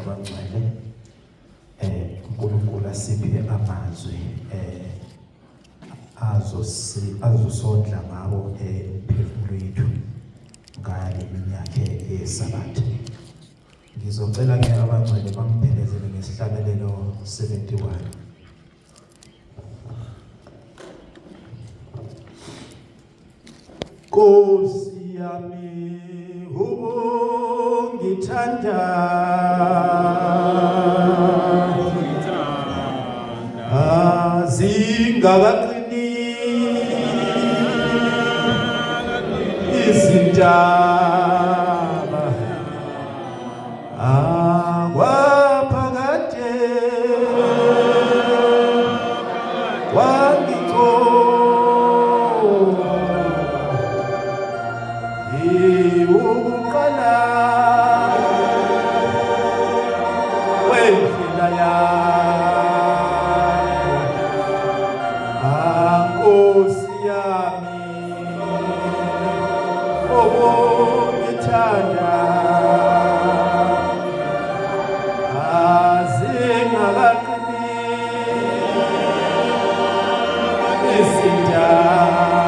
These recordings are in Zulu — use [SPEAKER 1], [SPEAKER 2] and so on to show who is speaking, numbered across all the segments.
[SPEAKER 1] abangcwele uNkulunkulu asiphe amazwi azosondla ngawo imphefumulo yethu ngale minyaka yesabatha. Ngizocela ke abangcwele bangiphelezele ngesihlabelelo 71. Nkosi yami ngithanda zingakaqini izindaba akwaphakade ukuqala wendlela yakho, Nkosi yami ngithanda zingakaqini izindaba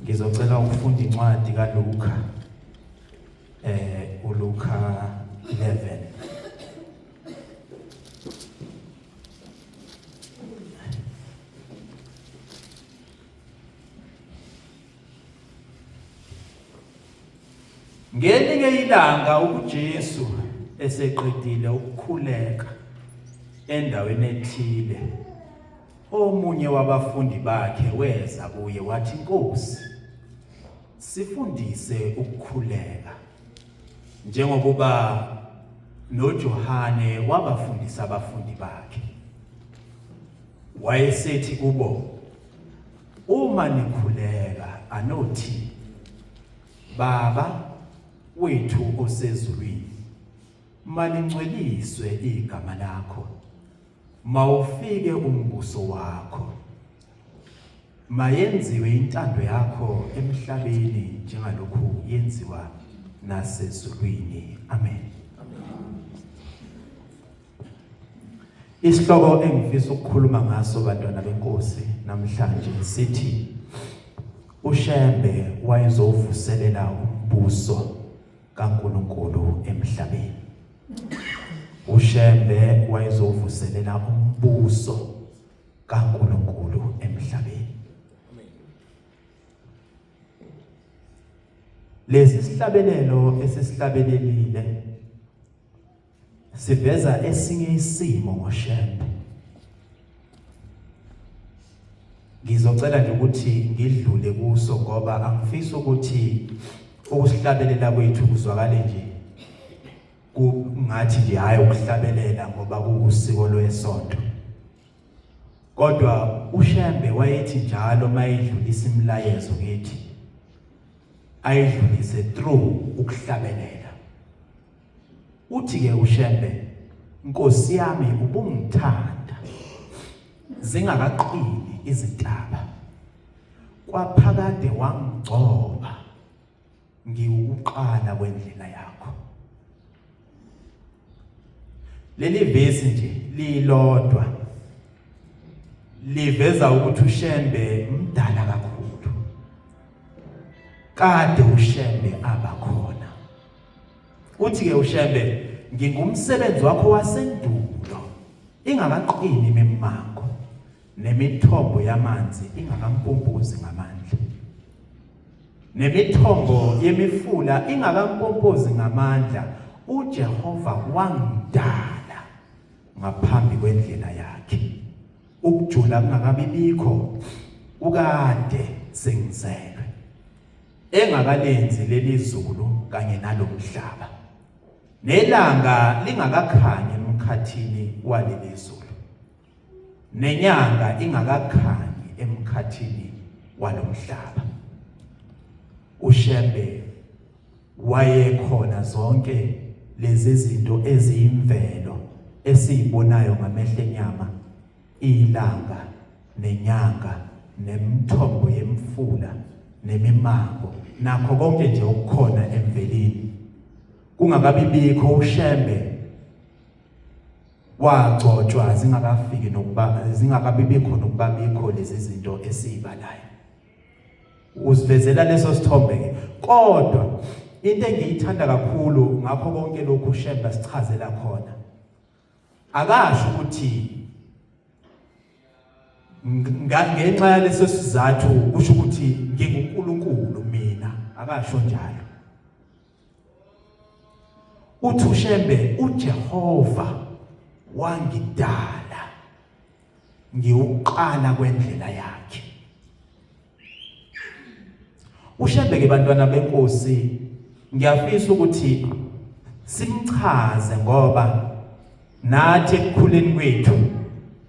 [SPEAKER 1] Ngizocela ukufunda incwadi kaLuka uLuka 11. Ngelinye ilanga uJesu eseqedile ukukhuleka endaweni ethile, omunye wabafundi bakhe weza kuye wathi, Nkosi, sifundise ukukhuleka njengokuba noJohane wabafundisa abafundi bakhe. Wayesethi kubo, uma nikhuleka anothi, Baba wethu osezulwini, malingcweliswe igama lakho, mawufike umbuso wakho, mayenziwe intando yakho emhlabeni njengalokhu yenziwa nasezulwini. Amen. Isihloko engifisa ukukhuluma ngaso bantwana benkosi namhlanje sithi uShembe wayezovuselela umbuso kaNkulunkulu emhlabeni. uShembe wayezovuselela umbuso kaNkulunkulu emhlabeni. Lesi sihlabelelo esisihlabelelile siveza esinye isimo ngoShembe. Ngizocela nje ukuthi ngidlule kuso ngoba angifisi ukuthi ukusihlabelela kwethu kuzwakale nje kungathi nje hayi ukuhlabelela ngoba kuwusiko lwesonto. Kodwa uShembe wayethi njalo mayedlulisa imilayezo ngithi ayidlulise through ukuhlabelela. Uthi ke uShembe, Nkosi yami ubungithanda zingakaqini izintaba, kwaphakade wangigcoba ngiwukuqala kwendlela yakho. Leli vesi nje lilodwa liveza ukuthi uShembe mdala kakhulu, kade uShembe abakhona. Uthi ke uShembe, ngingumsebenzi wakho wasendulo, ingakaqini imimango nemithombo yamanzi ingakampunguzi ngamandla. nemithombo yemifula ingakampompozi ngamandla, uJehova wangidala ngaphambi kwendlela yakhe. Ukujula kungakabibikho, ukade sengizelwe, engakalenzi leli zulu kanye nalomhlaba, nelanga lingakakhanyi emkhathini waleli zulu, nenyanga ingakakhanyi emkhathini walomhlaba. uShembe wayekhona zonke lezi zinto eziyimvelo esizibonayo ngamehlo enyama, ilanga nenyanga nemithombo yemfula nemimango, nakho konke nje okukhona emvelini. Kungakabibikho uShembe wagcotshwa zingakafiki nokuba zingakabibikho nokuba bikho lezi zinto esizibalayo. Usivezela leso sithombe, kodwa into engiyithanda kakhulu ngakho konke lokhu uShembe sichazela khona, akasho ukuthi ngenxa yaleso sizathu kusho ukuthi nginguNkulunkulu mina, akasho njalo. Uthi uShembe uJehova wangidala ngiuqala kwendlela yakhe. uShembe ke bantwana benkosi, ngiyafisa ukuthi simchaze ngoba nathi ekukhuleni kwethu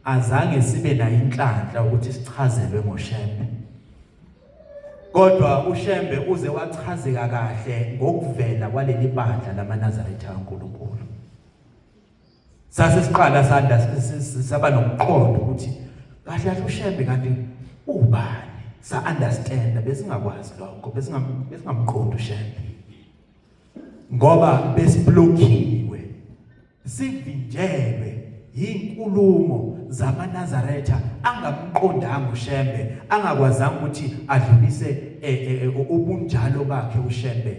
[SPEAKER 1] azange sibe nayo inhlanhla ukuthi sichazelwe ngoShembe, kodwa uShembe uze wachazeka kahle ngokuvela kwaleli bandla lamaNazaretha kaNkulunkulu. Sase siqala saba nokuqonda ukuthi kahle uShembe kanti ubani, sa understand, besingakwazi lokho, besingamqondi uShembe ngoba besiblokiwe, sivinjelwe yinkulumo zamaNazaretha angamqondanga uShembe, angakwazanga ukuthi adlulise ubunjalo bakhe uShembe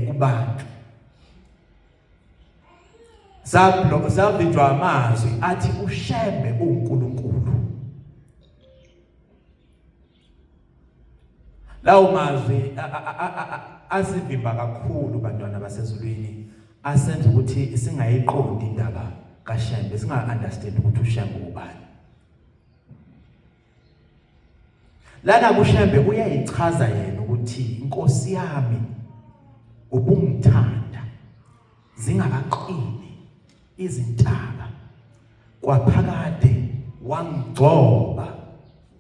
[SPEAKER 1] kubantu. Savinjwa amazwi athi uShembe uNkulunkulu. Lawo mazwi asivimba kakhulu bantwana basezulwini, asenza ukuthi singayiqondi indaba kaShembe, singa-understand ukuthi uShembe ubani. Lana kuShembe uyayichaza yena ukuthi inkosi yami ubungithanda zingakaqini izintaba, kwaphakade wangigcoba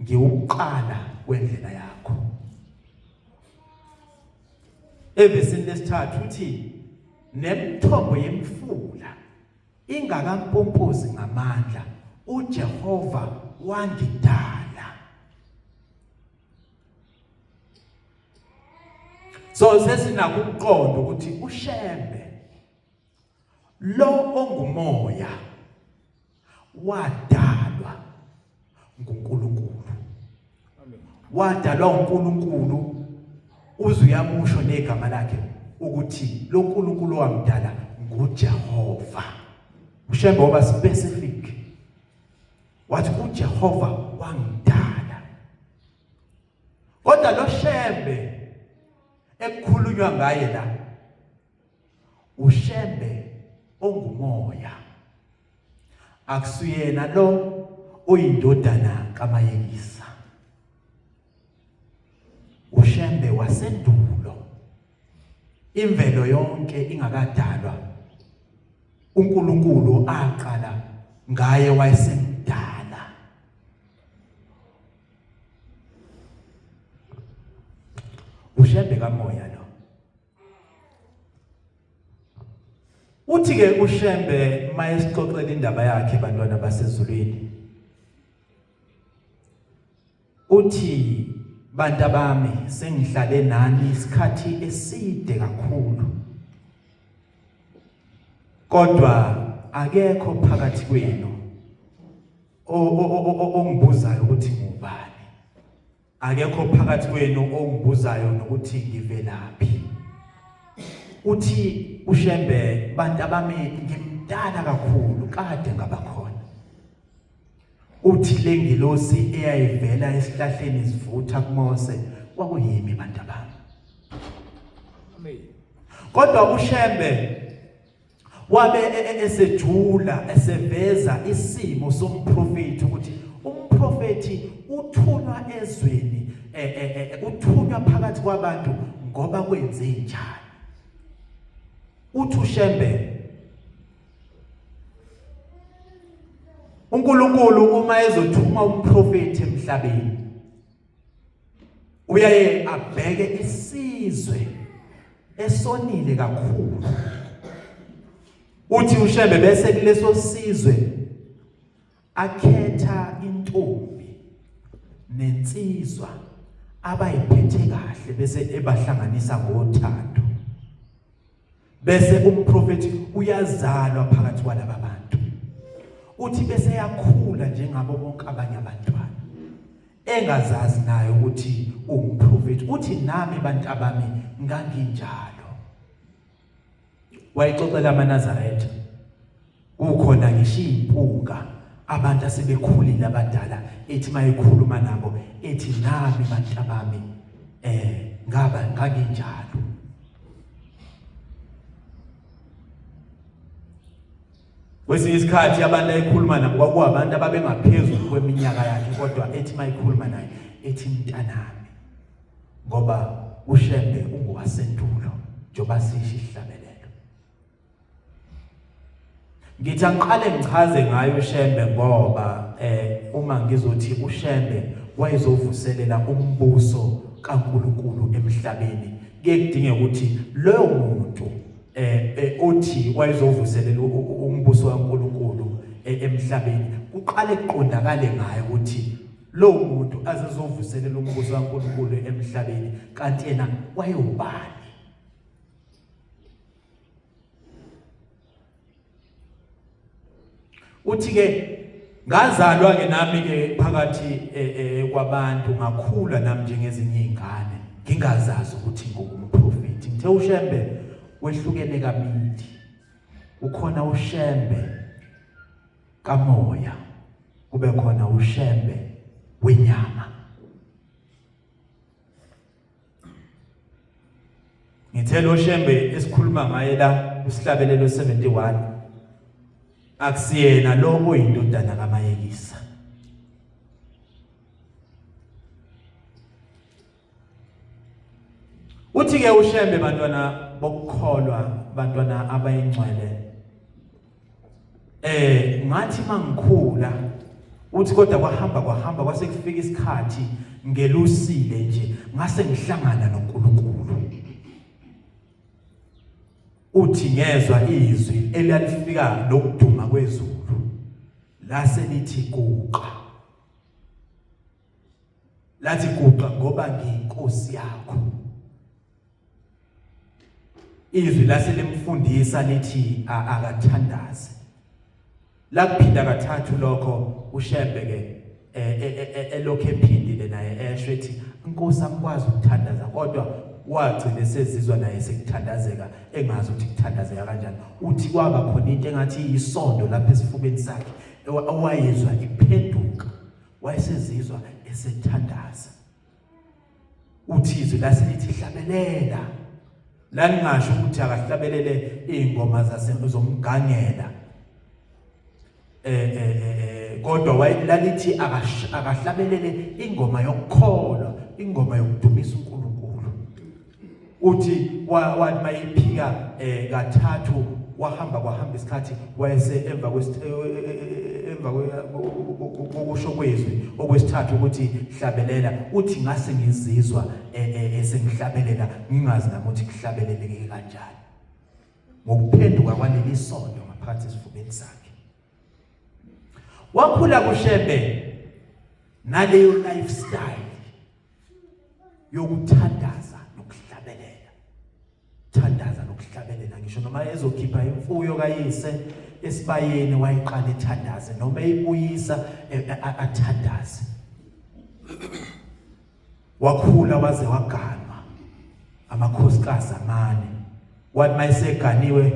[SPEAKER 1] ngiuqala kwendlela yakho. Evesini lesithathu uthi nemithombo yemfula ingakampompozi ngamandla, uJehova wangidala. So sesinako ukuqonda ukuthi uShembe lo ongumoya wadalwa nguNkulunkulu. Wadalwa uNkulunkulu, uze uyamusho negama lakhe ukuthi lo nkulunkulu wamdala nguJehova. uShembe waba specific, wathi uJehova wangidala. Kodwa lo Shembe ekukhulunywa ngaye la, uShembe ongumoya, akusuyena lo oyindodana kaMayekisa. uShembe wasendulo, imvelo yonke ingakadalwa, uNkulunkulu aqala ngaye wayesemdala. uShembe kamoya lo. Uthi ke uShembe mayesixoxela indaba yakhe bantwana basezulwini, uthi bantu bami sengihlale nani isikhathi eside kakhulu, kodwa akekho phakathi kwenu ongibuzayo ukuthi ngubani, akekho phakathi kwenu ongibuzayo nokuthi ngivelaphi. Uthi uShembe, bantu bami ngimdala kakhulu, kade ngabakhona. Uthi lengilosi eyayivela esihlahleni sivutha kuMose kwakuyimi bantu bami. kodwa uShembe wabe esejula eseveza isimo somprofeti ukuthi umprofeti uthunywa ezweni uthunywa phakathi kwabantu ngoba kwenze njani. Uthi uShembe uNkulunkulu uma ezothuma umprofeti emhlabeni uyaye abheke isizwe esonile kakhulu. Uthi uShembe bese kuleso sizwe akhetha intombi nensizwa abayiphethe kahle bese ebahlanganisa ngothando. Bese umprofeti uyazalwa phakathi kwalaba bantu. Uthi bese yakhula njengabo bonke abanye abantwana. Engazazi naye ukuthi umprofeti. Uthi nami bantu abami nganginjalo. Wayixoxela amaNazaretha kukhona ngisho impunga abantu asebekhulile abadala ethi mayikhuluma nabo ethi nami bantu abami nganginjalo. Kwesinye isikhathi abantu ayikhuluma nabo kwakuwabantu ababengaphezulu kweminyaka yakhe kodwa ethi mayikhuluma naye ethi mntanami ngoba uShembe ungowasendulo njoba sisho ihlabelelo. Ngithi angiqale ngichaze ngayo uShembe ngoba uma ngizothi uShembe wayezovuselela umbuso kaNkulunkulu emhlabeni kuye kudinge ukuthi loyo muntu othi wayezovuselela umbuso kaNkulunkulu emhlabeni kuqale kuqondakale ngaye ukuthi lo muntu azezovuselela umbuso kaNkulunkulu emhlabeni kanti yena wayewubani. Uthi ke ngazalwa ke nami ke phakathi kwabantu ngakhula nami njengezinye izingane ngingazazi ukuthi ngumprofeti. Ngithe uShembe wehlukene kabili. Ukhona uShembe kamoya kube khona uShembe wenyama. Ngithe lo Shembe esikhuluma ngaye la usihlabelelo 71 akusiyena lo oyindodana kaMayekisa. Uthi ke uShembe bantwana bokukholwa bantwana abayingcwele ngathi mangikhula uthi kodwa kwahamba kwase kufika isikhathi ngelusile nje ngase ngihlangana noNkulunkulu. Uthi ngezwe izwi elalifika lokuduma kwezulu lase lithi kuqa. Lathi kuqa ngoba ngiyinkosi yakho. Izwi lase limfundisa lithi akathandaze. Lakuphinda kathathu lokho uShembe ke elokhe ephindile naye esho ethi inkosi angikwazi ukuthandaza kodwa wagcina sezizwa naye sekuthandazeka engazi ukuthi kuthandazeka kanjani. Uthi kwaba khona into engathi isondo lapha esifubeni sakhe owayezwa iphenduka wayesezizwa esethandaza. Uthi izwi lasithi hlabelela la ngingasho ukuthi akahlabelele izingoma zomgangela kodwa wayelalithi akahlabelele ingoma yokukholwa ingoma yokudumisa uNkulunkulu. Uthi wathi mayiphika kathathu kwahamba isikhathi wayese emva kokusho kwezwi okwesithathu ukuthi hlabelela. Uthi ngase ngizizwa esengihlabelela ngingazi nami ukuthi kuhlabeleleke kanjani ngokuphenduka kwaleli sondo ngaphakathi esifubeni sakhe. Wakhula kuShembe naleyo lifestyle yokuthandaza nokuhlabelela. Thandaza nokuhlabelela ngisho noma ezokhipha imfuyo kayise esibayeni wayiqala ethandaze noma eyibuyisa athandaze. Wakhula waze waganwa amakhosikazi amane. Wathi mayiseganiwe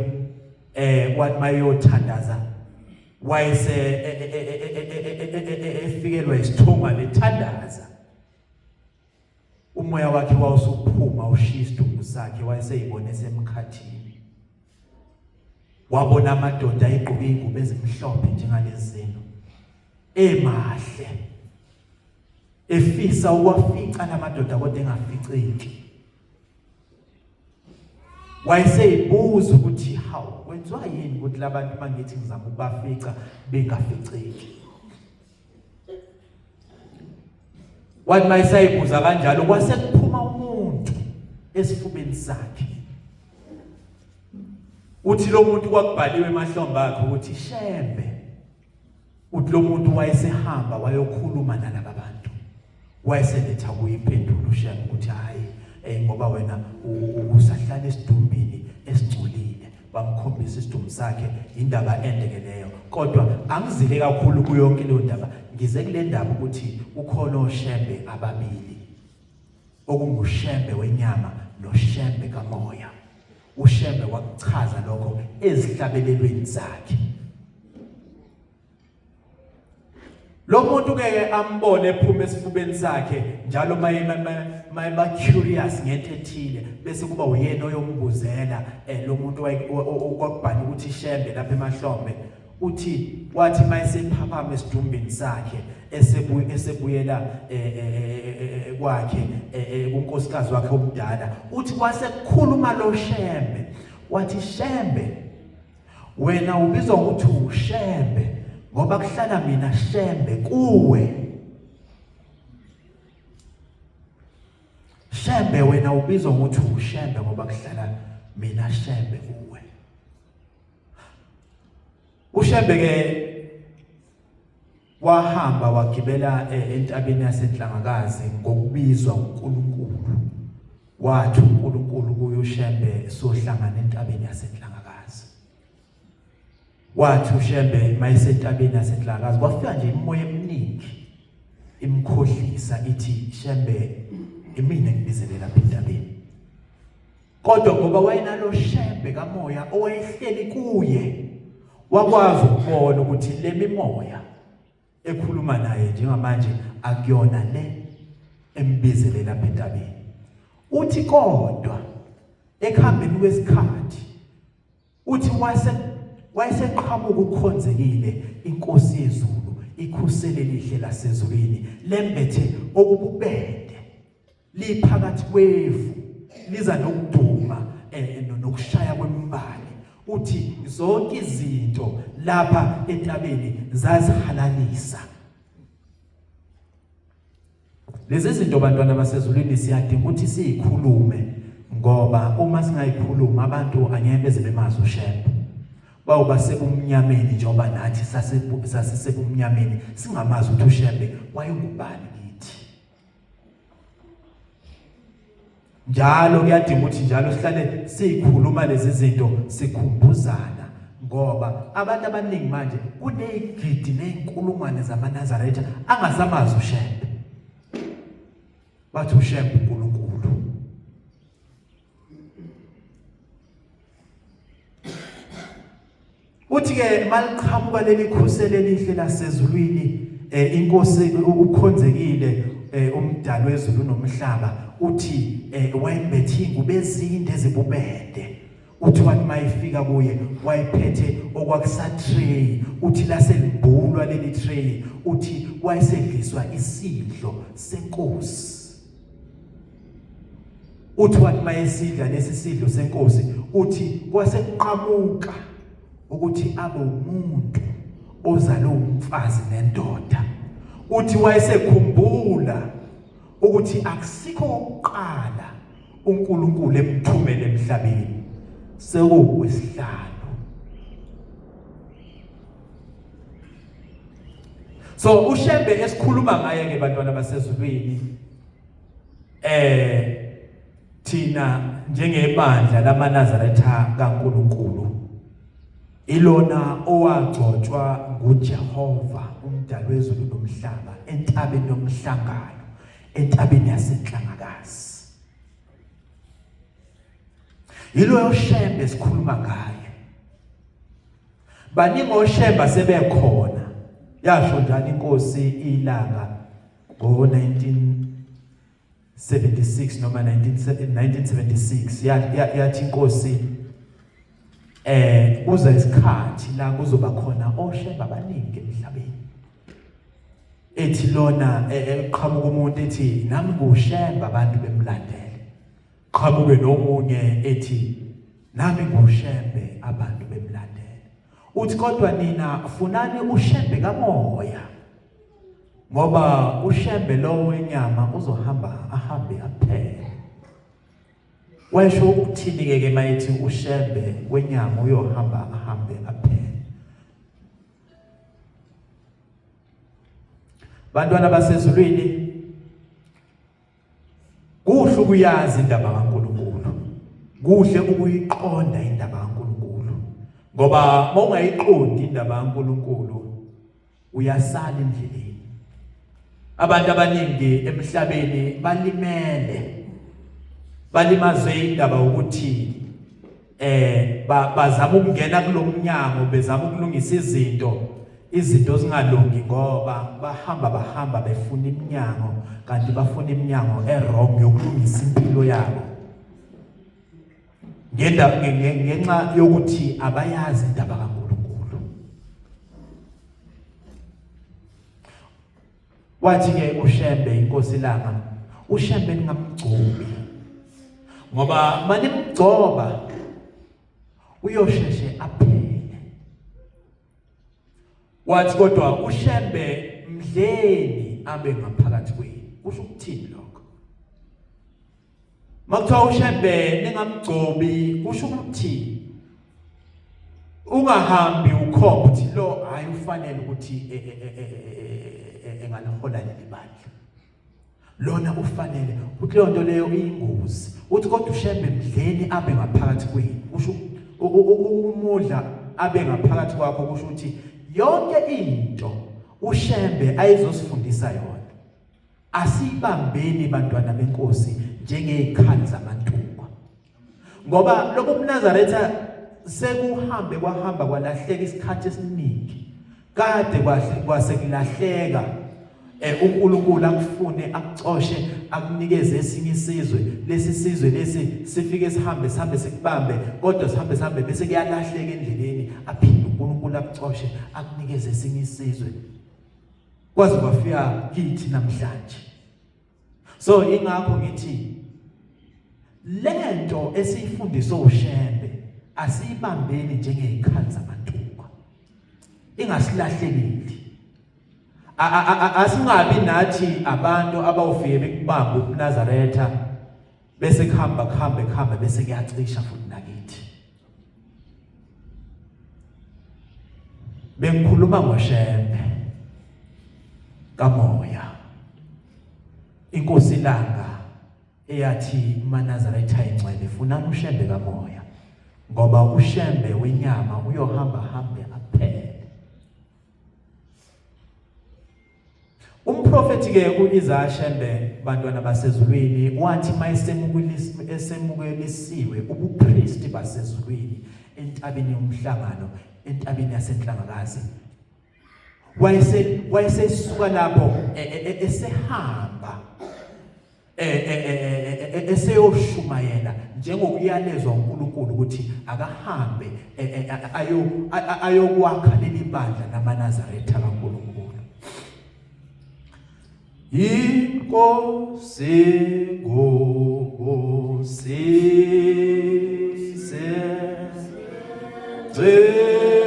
[SPEAKER 1] wathi mayothandaza wayese efikelwa isithonga lethandaza. umoya wakhe wawusuphuma ushiya isidumbu sakhe wayeseyibone semkhathini wabona amadoda ayegqoke ingubo ezimhlophe njengalezi zino emahle efisa ukwafica lamadoda kodwa engaficeki wayeseyibuza ukuthi hawu kwenziwa yini ukuthi labantu mangithi ngizama ukubafica bengaficeki wathi mayisayibuza kanjalo kwase kuphuma umuntu esifubeni sakhe uthi lo muntu kwakubhaliwe emahlombe akhe ukuthi Shembe uthi lo muntu wayesehamba wayokhuluma nalabo bantu wayeseletha kuyimpendulo Shembe ukuthi hayi ngoba wena usahlala esidumbini esingcolile bamkhombisa isidumbu sakhe indaba endekeleyo kodwa angizile kakhulu kuyonke le ndaba ngize kule ndaba ukuthi ukhona oShembe ababili okunguShembe wenyama noShembe kamoya uShembe wakuchaza lokho ezihlabelelweni zakhe lo muntu ke ambone ephuma esifubeni sakhe njalo mayeba curious ngento ethile bese kuba uyena oyombuzela lo muntu okwakubhala ukuthi Shembe lapha emahlombe uthi wathi mayesephaphama esidumbini sakhe esebuyela kwakhe kunkosikazi wakhe omdala uthi wasekukhuluma lo Shembe wathi Shembe wena ubizwa ukuthi uShembe ngoba kuhlala mina Shembe kuwe Shembe wena ubizwa ukuthi uShembe ngoba kuhlala mina Shembe kuwe uShembe ke wahamba wagibela entabeni yaseNhlangakazi ngokubizwa uNkulunkulu wathi uNkulunkulu kuyo uShembe sohlangana entabeni yaseNhlangakazi wathi uShembe mayisentabeni yaseNhlangakazi kwafika nje imoya eminingi imkhohlisa ithi Shembe imina ngibizelela lapha entabeni kodwa ngoba wayenalo Shembe kamoya owayehleli kuye wakwazi ukubona ukuthi le mimoya ekhuluma naye njengamanje akuyona le embizelela lapha entabeni uthi kodwa ekuhambeni kwesikhathi uthi wayeseqhamuka ukukhonzekile inkosi yezulu ikhusele lihle lasezulwini lembethe okububende liphakathi kwefu liza nokuduma nokushaya kwembali uthi zonke izinto lapha entabeni zazihalalisa lezi zinto bantwana basezulwini siyadinga ukuthi sizikhulume ngoba uma singayikhuluma abantu angeke beze bemazi uShembe bawuba sebumnyameni njengoba nathi sasesebumnyameni singamazi ukuthi uShembe wayengubani kithi njalo kuyadinga ukuthi njalo sihlale sizikhuluma lezi zinto sikhumbuzana ngoba abantu abaningi manje kunezigidi nezinkulungwane zamaNazaretha angasamazi uShembe bathi uShembe uNkulunkulu uthi ke maliqhamuka leli khusele lihle lasezulwini inkosi ukukhonzekile umdali wezulu nomhlaba uthi wayembethe ingubo ezinde ezibubende uthi wathi mayifika kuye wayiphethe okwakusatray uthi laselibhulwa leli tray uthi wayesedliswa isidlo senkosi uthi wathi mayesidla lesi sidlo senkosi uthi kwaseqhamuka ukuthi abe umuntu ozalo umfazi nendoda uthi wayesekhumbula ukuthi akusikho oqala uNkulunkulu emthumele emhlabeni sekuwesihlalo so uShembe esikhuluma ngaye ke bantwana basezulwini thina njengebandla lamaNazaretha kaNkulunkulu ilona owagcotshwa nguJehova umdali wezulu nomhlaba entabeni yomhlangano entabeni yaseNhlangakazi yilo uShembe esikhuluma ngaye baningi oShembe sebekhona yasho njalo inkosi ilanga ngo-19 76 noma 1976 yathi inkosi kuza isikhathi la kuzoba khona oshemba abaningi emhlabeni. Ethi lona eqhamuka umuntu ethi nami ngushemba abantu bemlandele. Qhamuke nomunye ethi nami ngushembe abantu bemlandele. Uthi kodwa nina funani ushembe kamoya. Ngoba ushembe lo wenyama uzohamba ahambe aphele. Wayesho ukuthini ke mayithi ushembe wenyama uyohamba ahambe aphele. Bantwana basezulwini kuhle ukuyazi indaba kaNkulunkulu. Kuhle ukuyiqonda indaba kaNkulunkulu. Ngoba mawungayiqondi indaba kaNkulunkulu uyasala endleleni. Abantu abaningi emhlabeni balimele. Balimazwe indaba ukuthi bazama ukungena kulomnyango bezama ukulungisa izinto zingalungi ngoba bahamba befuna iminyango kanti bafuna iminyango wrong yokulungisa impilo yabo. Ngenxa yokuthi abayazi indaba kaNkulunkulu. Wathi ke ushembe inkosi langa ushembe ningamgcobi ngoba manimgcoba uyosheshe aphele. Wathi kodwa ushembe mdleni abe ngaphakathi kwenu. Kusho ukuthini lokho? Makuthiwa ushembe ningamgcobi kusho ukuthi ungahambi ukhomba ukuthi lo hayi ufanele ukuthi engalihola leli bandla. Lona ufanele ukuthi leyo nto leyo iyingozi. Uthi kodwa ushembe mdleni abe ngaphakathi kwenu. Kusho umudla abe ngaphakathi kwakho kusho ukuthi yonke into ushembe ayizosifundisa yona. Asibambeni bantwana benkosi njengezikhali zamantuba. Ngoba lokho uMnazaretha sekuhambe kwahamba kwalahleka isikhathi esiningi. Kade kwasekulahleka uNkulunkulu akufune akucoshe akunikeze esinye isizwe. Lesi sizwe lesi sifike sihambe sikubambe kodwa sihambe bese kuyalahleka endleleni aphinde uNkulunkulu akucoshe akunikeze esinye isizwe. Kwaze kwafika kithi namhlanje. So ingakho ngithi lento esiyifundiswa ushembe asiyibambeni njengezikhali zamantuba. Ingasilahlekeli. Asingabi nathi abantu abawufike bekubamba uNazaretha bese kuhamba bese kuyacisha futhi nakithi. Bengikhuluma ngoshembe kamoya. Inkosi langa eyathi uNazaretha ingcwele funani ushembe kamoya ngoba ushembe wenyama uyohamba aphele. Umprofeti ke uIsaya Shembe bantwana basezulwini wathi mayesemukelisiwe ubupriest basezulwini entabeni yomhlangano entabeni yasenhlangakazi. Wayesesuka lapho esehamba eseyoshumayela njengokuyalezwa uNkulunkulu ukuthi akahambe ayokwakha leli bandla lamaNazaretha kaNkulunkulu. Inkosi ngosise yenkosi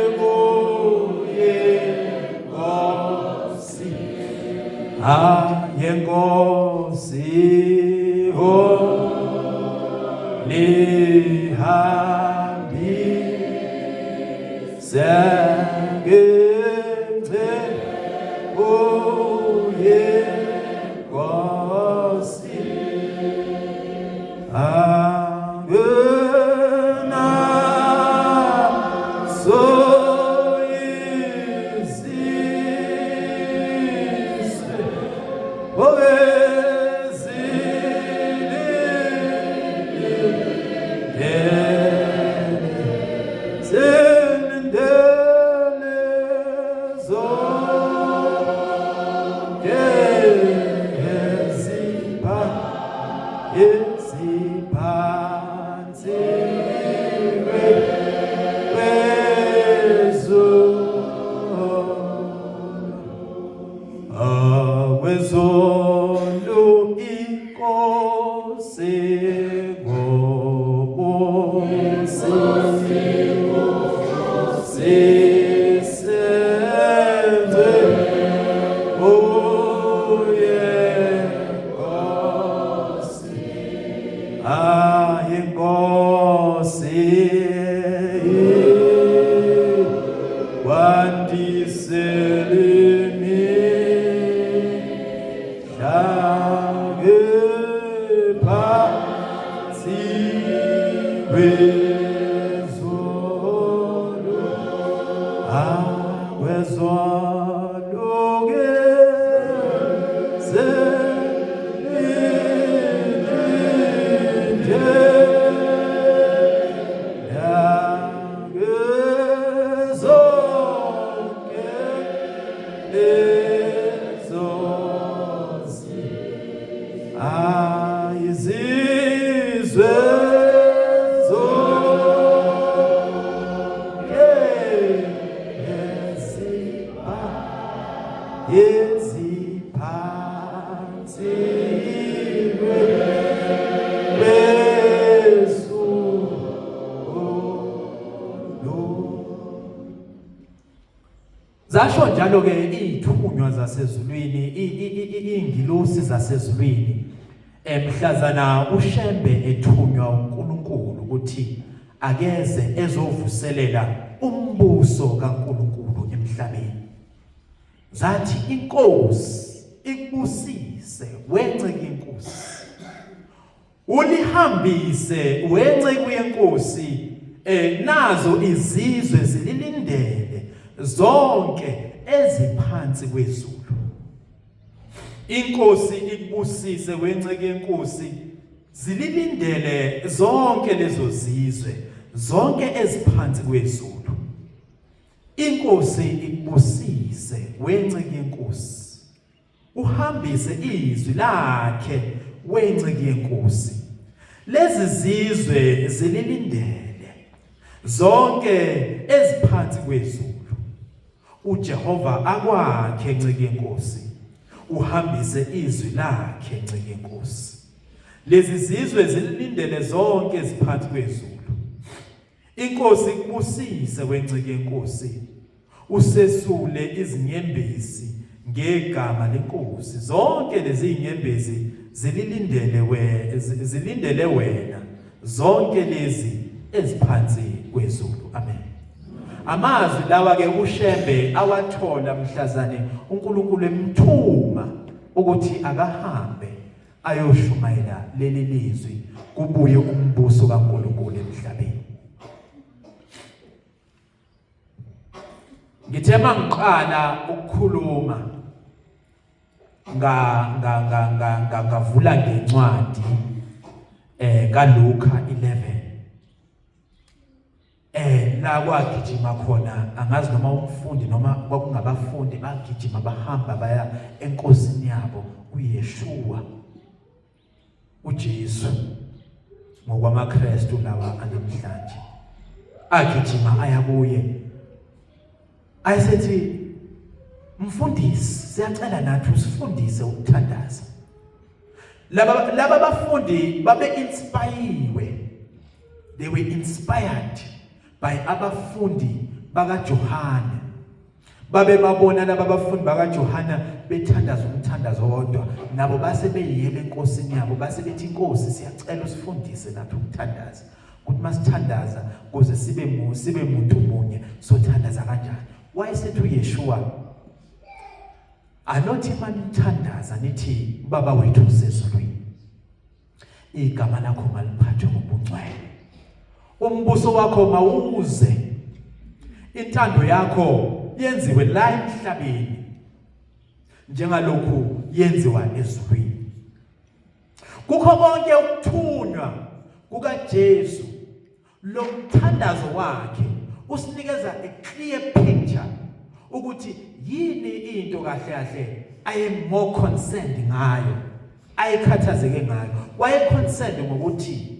[SPEAKER 1] yenkosi lihambi sengece wezolo wezolo Zasho njalo ke izithunywa zasezulwini ingilosi zasezulwini emhlazana uShembe ethunywa uNkulunkulu ukuthi akeze ezovuselela umbuso kaNkulunkulu emhlabeni. Zathi inkosi ikubusise wenceke inkosi. Ulihambise wenceke yenkosi nazo izizwe zililindele zonke eziphansi kwezulu. Inkosi ikubusise wenceke yenkosi zililindele zonke lezo zizwe zonke eziphansi kwezulu. Inkosi ikubusise wenceke yenkosi uhambise izwi lakhe wenceke yenkosi. Lezi zizwe zililindele zonke eziphansi kwezulu. uJehova akwakhe nceke yenkosi uhambise izwi lakhe nceke yenkosi. Lezi zizwe zilindele zonke eziphansi kwezulu. Inkosi ikubusise wenceke yenkosi usesule izinyembezi ngegama lenkosi. Zonke lezi inyembezi zilindele wena zonke lezi eziphansi kwezulu. Amen. Amazwi lawa ke uShembe awathola mhlazane uNkulunkulu emthuma ukuthi akahambe ayoshumayela leli lizwi kubuye umbuso kaNkulunkulu emhlabeni. Ngithe mangiqala ukukhuluma ngavula ngencwadi kaLuka 11 la kwagijima khona angazi noma umfundi noma kwakungabafundi bagijima bahamba baya enkosini yabo uYeshua uJesu ngokwamaKristu lawa anamhlanje agijima aya kuye ayisethi mfundisi siyacela nathi usifundise ukuthandaza. Laba bafundi babe inspired, they were inspired by abafundi bakaJohane. Babe babona laba bafundi bakaJohane bethandaza umthandazo wodwa nabo base beyiyele enkosini yabo base bethi inkosi siyacela usifundise nathi ukuthandaza ukuthi masithandaza kuze sibe muntu munye sothandaza kanjani. Wayesethi uYeshua anothi manithandaza nithi baba wethu usezulwini igama lakho maliphathwe ngobungcwele umbuso wakho mawuze intando yakho yenziwe la emhlabeni njengalokhu yenziwa ezulwini. Kukho konke ukuthunywa kukaJesu lomthandazo wakhe usinikeza a clear picture ukuthi yini into kahle kahle I am more concerned ngayo ayikhathazeke ngayo. Waye concerned ngokuthi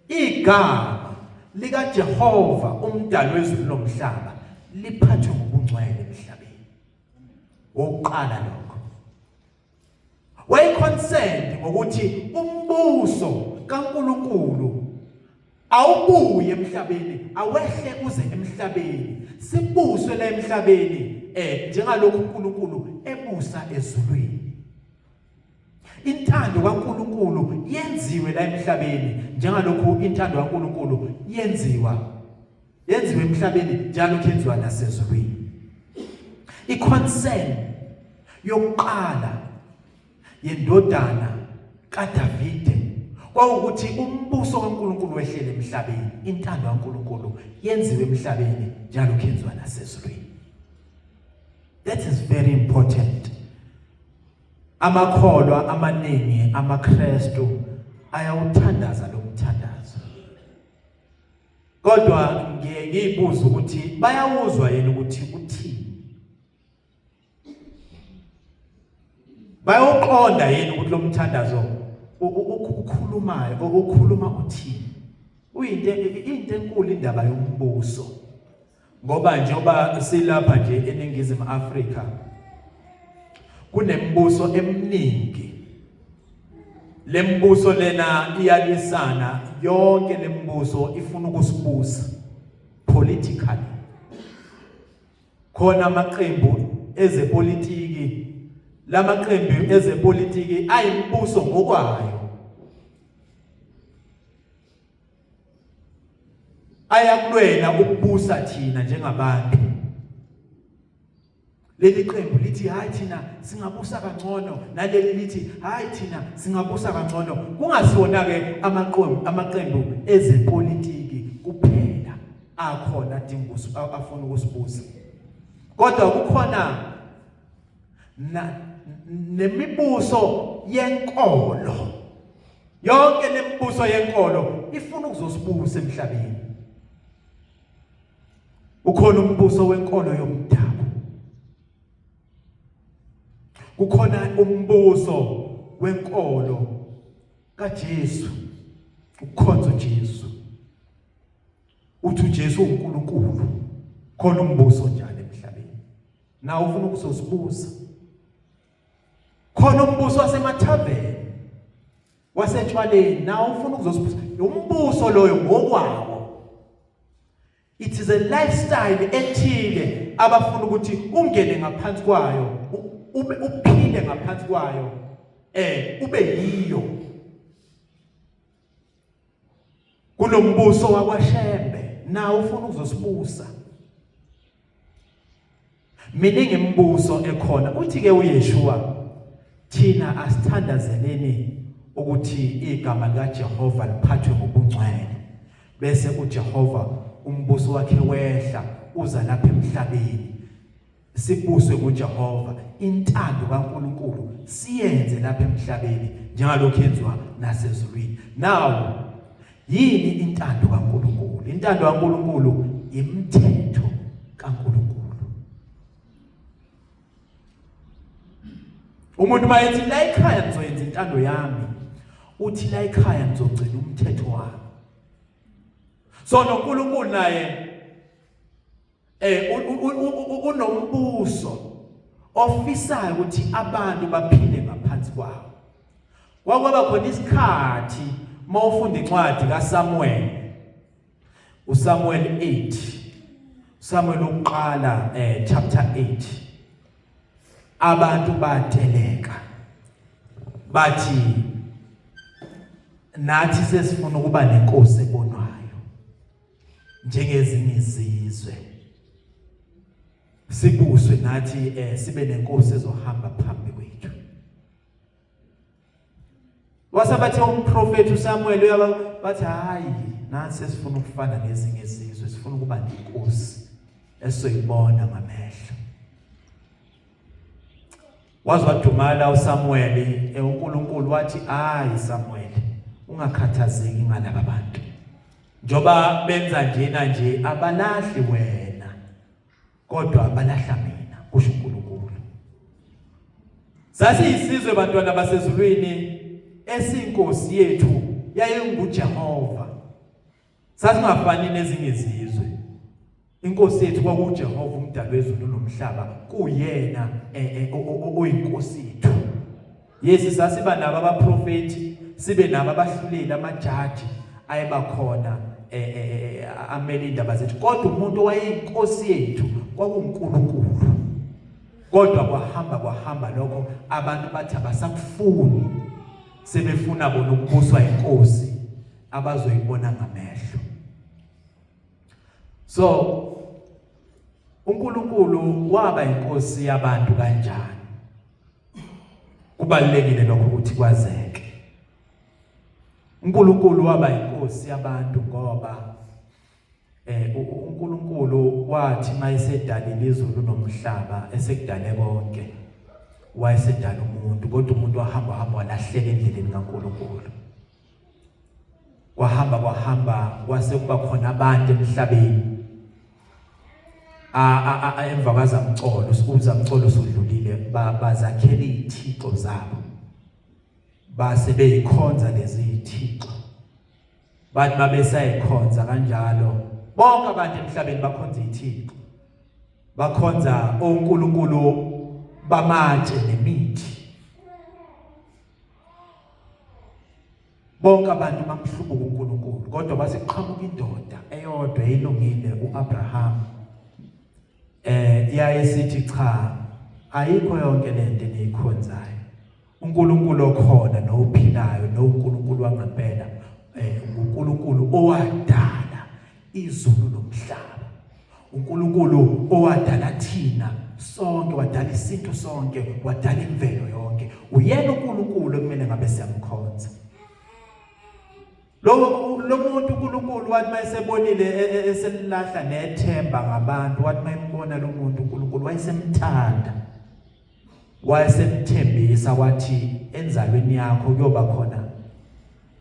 [SPEAKER 1] igama lika Jehova umdali wezulu nomhlaba liphathwe ngobungcwele emhlabeni. Oqala lokho waye concerned ngokuthi umbuso kaNkulunkulu awubuye emhlabeni awehle uze emhlabeni sibuswe la emhlabeni njengalokhu uNkulunkulu ebusa ezulwini. Intando kaNkulunkulu yenziwe la emhlabeni njengalokhu intando kaNkulunkulu yenziwe emhlabeni njalo kwenziwa nasezulwini. Iconcern yokuqala yendodana kaDavide kwawukuthi umbuso kaNkulunkulu wehlele emhlabeni, intando kaNkulunkulu yenziwe emhlabeni njalo kwenziwa nasezulwini. That is very important. Amakholwa amaningi amaKristu ayawuthandaza lo mthandazo. Kodwa ngiyibuza ukuthi bayawuzwa yena ukuthi uthini? Bayoqonda yena ukuthi lo mthandazo ukukhulumayo ukukhuluma uthini? Into enkulu indaba yombuso. Ngoba njengoba silapha nje eNingizimu Afrika kunembuso eminingi. Lembuso lena iyalisana, yonke lembuso ifuna ukusibusa politically. Khona amaqembu ezepolitiki, lamaqembu ezepolitiki ayimbuso ngokwayo. Ayakulwela ukubusa thina njengabantu. Leli qembu lithi hayi thina singabusa kangcono, naleli lithi hayi thina singabusa kangcono. Kungasiona ke amaqembu ezepolitiki kuphela akhona adinga afuna ukusibusa. Kodwa kukhona nemibuso yenkolo. Yonke lemibuso yenkolo ifuna ukuzosibusa emhlabeni. Ukhona umbuso wenkolo yomdabu. Kukhona umbuso wenkolo kaJesu, ukukhonza uJesu. Uthi uJesu uNkulunkulu. Khona umbuso njalo emhlabeni. Na ufuna ukuzosibusa. Khona umbuso wasemathaveni, wasetshwaleni, na ufuna ukuzosibusa. Umbuso loyo ngokwawo. It is a lifestyle ethile abafuna ukuthi ungene ngaphansi kwayo, uphile ngaphansi kwayo, ube yiyo. Kunombuso wakwaShembe, na ufuna ukuzosibusa. Miningi imibuso ekhona. Uthi ke uYeshua thina asithandazeleni ukuthi igama likaJehova liphathwe ngobungcwele. Bese uJehova umbuso wakhe wehla uza lapha emhlabeni. Sibuswe nguJehova, intando kaNkulunkulu siyenze lapha emhlabeni njengalokho yenziwa nasezulwini. Now yini intando kaNkulunkulu? Intando kaNkulunkulu imithetho kaNkulunkulu. Umuntu mayethi la ekhaya ngizoyenza intando yami, uthi la ekhaya ngizogcina umthetho wami. So noNkulunkulu naye unombuso ofisayo ukuthi abantu baphile ngaphansi kwawo. Kwakwaba khona isikhathi mawufunda incwadi kaSamuel, uSamuel 8, Samuel uqala chapter 8. Abantu bateleka bathi nathi sesifuna ukuba nenkosi ebonwayo njengezinye izizwe, sibuswe nathi sibe nenkosi ezohamba phambi kwethu. Wasabathe umprofeti uSamuel bathi hayi nathi sesifuna ukufana nezinye izizwe, sifuna ukuba nenkosi esoyibona ngamehlo. Wazwadumala uSamuel, uNkulunkulu wathi hayi Samuel, ungakhathazeki ngalaba bantu. Njoba benza njena nje abalahli wena, kodwa abalahla mina, kusho uNkulunkulu. Sasiyisizwe bantwana basezulwini, esinkosi yethu yayinguJehova. Sasingafani nezinye izizwe. Inkosi yethu kwakuJehova umdali wezulu nomhlaba, kuyena oyinkosi yethu. Yesi sasiba nabo abaprofeti, sibe nabo abahluleli, amajaji ayebakhona amele indaba zethu. Kodwa umuntu owayeyinkosi yethu kwakuNkulunkulu. Kodwa kwahamba lokho abantu bathi abasakufuni, sebefuna bona ukubuswa inkosi abazoyibona ngamehlo. So uNkulunkulu waba inkosi yabantu kanjani? Kubalekile lokho ukuthi kwazeke. uNkulunkulu waba inkosi yabantu ngoba uNkulunkulu wathi mayesedalile izulu nomhlaba esekudale konke wayesedala umuntu kodwa umuntu wahamba walahleka endleleni kaNkulunkulu wahamba kwase kuba khona abantu emhlabeni emva kwazamcolo uzamcolo usudlulile bazakhela izithixo zabo base beyikhonza lezi izithixo bathi babesayikhonza kanjalo bonke abantu emhlabeni bakhonza izithixo bakhonza oNkulunkulu bamatshe nemithi bonke abantu bamhlubuka uNkulunkulu kodwa basiqhamuka indoda eyodwa elungile uAbraham yayesithi cha ayikho yonke lento enikhonzayo uNkulunkulu okhona nophilayo noNkulunkulu wangempela uNkulunkulu owadala izulu nomhlaba uNkulunkulu owadala thina sonke wadala isinto sonke wadala imvelo yonke uyena uNkulunkulu ekumele ngabe siyamkhonza lo muntu uNkulunkulu wathi mayesebonile eselilahla nethemba ngabantu wathi mayembona lo muntu uNkulunkulu wayesemthanda wayesemthembisa wathi enzalweni yakho kuyoba khona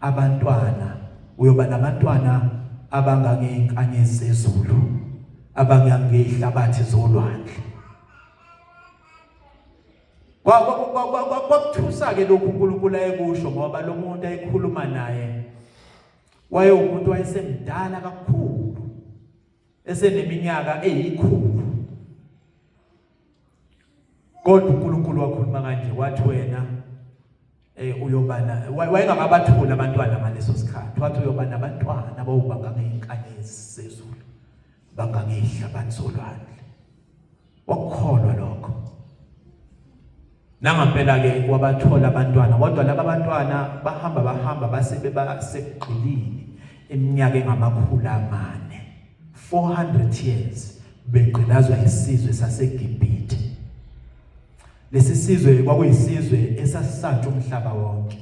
[SPEAKER 1] abantwana uyoba nabantwana abangangeenkanyezi zezulu abangangehlabathi zolwandle kwakuthusa ke lokhu uNkulunkulu ayekusho ngoba lo muntu ayikhuluma naye waye umuntu wayesemdala kakhulu eseneminyaka eyikhulu kodwa uNkulunkulu wakhuluma kanje wathi wena uyobana wayengakabathula abantwana ngaleso sikhathi wathi uyoba nabantwana abawubangangeenkanyezi zezulu bangangehlabathi zolwandle wakukholwa lokho nangampela ke wabathola abantwana kodwa laba bantwana bahamba basebeqilini iminyaka engamakhulu amane 400 years begqilazwa isizwe saseGibhithe lesi sizwe kwakuyisizwe esasisantsa umhlaba wonke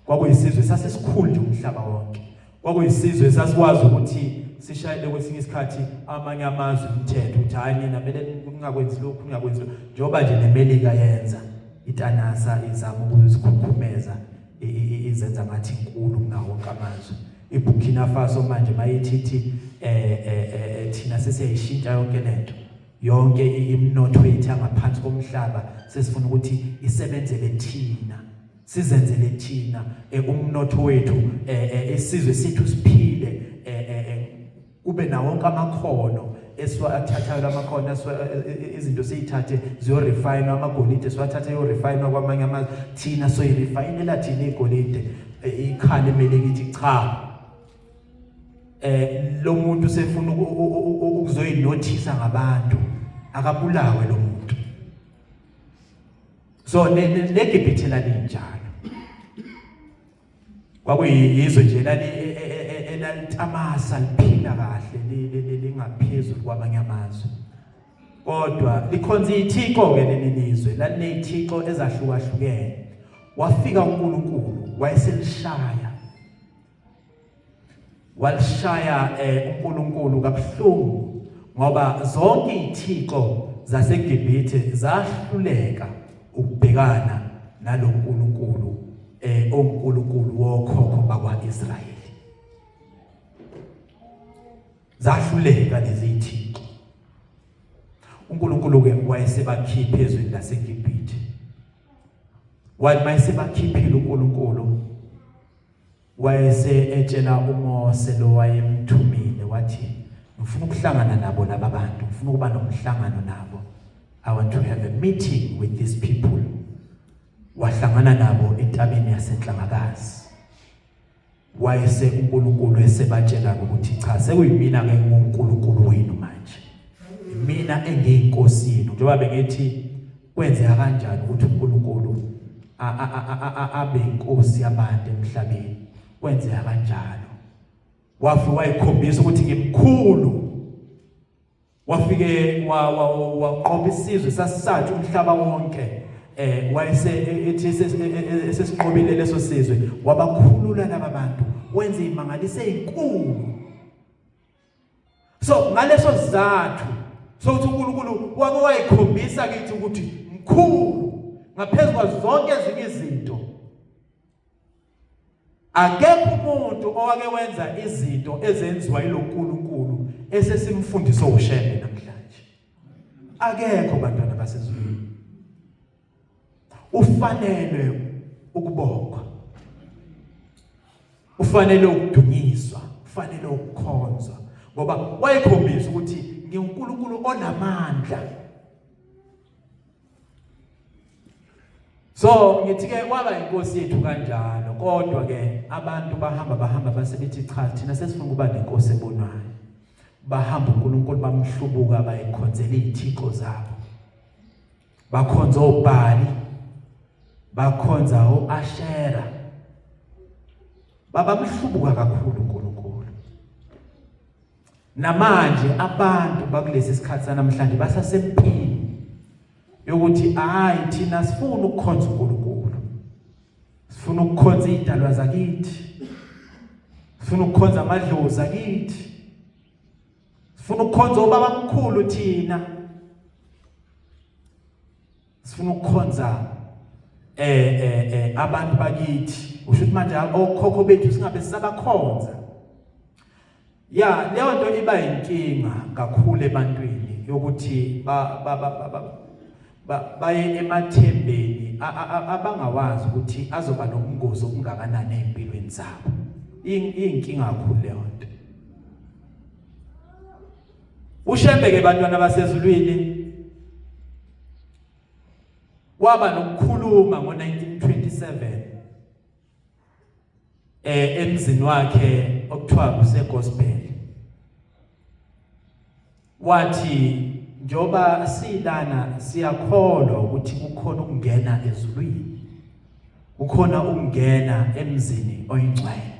[SPEAKER 1] kwakuyisizwe sasesikhulu umhlaba wonke kwakuyisizwe sasikwazi ukuthi sishayele kwesinye isikhathi amanye amazwe umthetho uthi hayi nina kumele ungakwenzi lokhu ungakwenzi njengoba nje neMelika yenza itanasa izama ukuzikhukhumeza izenza ngathi inkulu kunawo wonke amazwe iBurkina Faso manje mayithi thina sesiyayishintsha yonke lento yonke imnotho yethu ngaphansi komhlaba sesifuna ukuthi isebenzele thina sizenzele thina umnotho wethu isizwe sethu siphile kube nawo wonke amakhono esiwathathayo lamakhono izinto seyithathe ziyo refine amagolide siwathathe yo refine kwamanye amazwe thina so irefine la thina igolide ikhale melekithi cha lo muntu sefuna ukuzoyinothisa ngabantu akabulawe lo muntu so neGibhithe lalinjalo kwakuyizwe nje elalitamasa liphila kahle lingaphezulu kwabanye amazwe kodwa likhonza izithixo ke leli lizwe lalinezithixo ezahlukahlukene wafika uNkulunkulu wayeselishaya walishaya uNkulunkulu kabuhlungu ngoba zonke izithixo zaseGibhithe zahluleka ukubhekana naloNkulunkulu oNkulunkulu wokhokho bakwaIsrayeli zahluleka lezi izithixo uNkulunkulu ke wayesebakhipha ezweni laseGibhithe wathi mayesebakhiphile uNkulunkulu wayese etshela uMose lo wayemthumile wathi ngifuna ukuhlangana nabo laba bantu ngifuna ukuba nomhlangano nabo I want to have a meeting with these people wahlangana nabo entabeni yaseNhlangakazi wayese uNkulunkulu esebatshela ukuthi cha sekuyimina ke uNkulunkulu wenu manje mina engiyinkosi yenu njengoba bengithi kwenzeka kanjani ukuthi uNkulunkulu abe inkosi yabantu emhlabeni kwenzeka kanjalo wafika wayikhombisa ukuthi ngimkhulu wafike waqoba isizwe sasisathu umhlaba wonke ethi esesiqobile leso sizwe wabakhulula laba bantu wenza imangaliso ezinkulu. So ngaleso sizathu sokuthi uNkulunkulu wake wayikhombisa kithi ukuthi mkhulu ngaphezulu kwazo zonke ezinye izinto. Akekho umuntu owake wenza izinto ezenziwa yilo nkulunkulu esesimfundiso uShembe namhlanje. Akekho bantwana basezulwini. Ufanele ukubongwa. Ufanele ukudunyiswa, ufanele ukukhonzwa ngoba wayekhombisa ukuthi ngiuNkulunkulu onamandla. So ngithi ke waba inkosi yethu kanjalo kodwa ke abantu bahamba basebethi cha thina sesifuna ukuba nenkosi ebonwayo. Bahamba uNkulunkulu bamhlubuka bayikhonzela izithixo zabo. Bakhonza uBhali, bakhonza uAshera. Babamhlubuka kakhulu uNkulunkulu. Namanje abantu bakulesi sikhathi sanamhlanje basasempini yokuthi hayi thina sifuna ukukhonza uNkulunkulu. Sifuna ukukhonza izidalwa zakithi. Sifuna ukukhonza amadlozi akithi. Sifuna ukukhonza ubaba omkhulu thina. Sifuna ukukhonza abantu bakithi. Usho ukuthi manje okhokho bethu singabe sisabakhonza. Ya leyo nto iba inkinga kakhulu ebantwini yokuthi baye emathembeni abangawazi ukuthi azoba nobungozi obungakanani empilweni zabo. Inkinga kakhulu leyo nto. uShembe ke bantwana basezulwini waba nokukhuluma ngo1927 emzini wakhe okuthiwa kuseGospel. Wathi njoba silana siyakholwa ukuthi kukhona ukungena ezulwini. Kukhona ukungena emzini oyingcwele.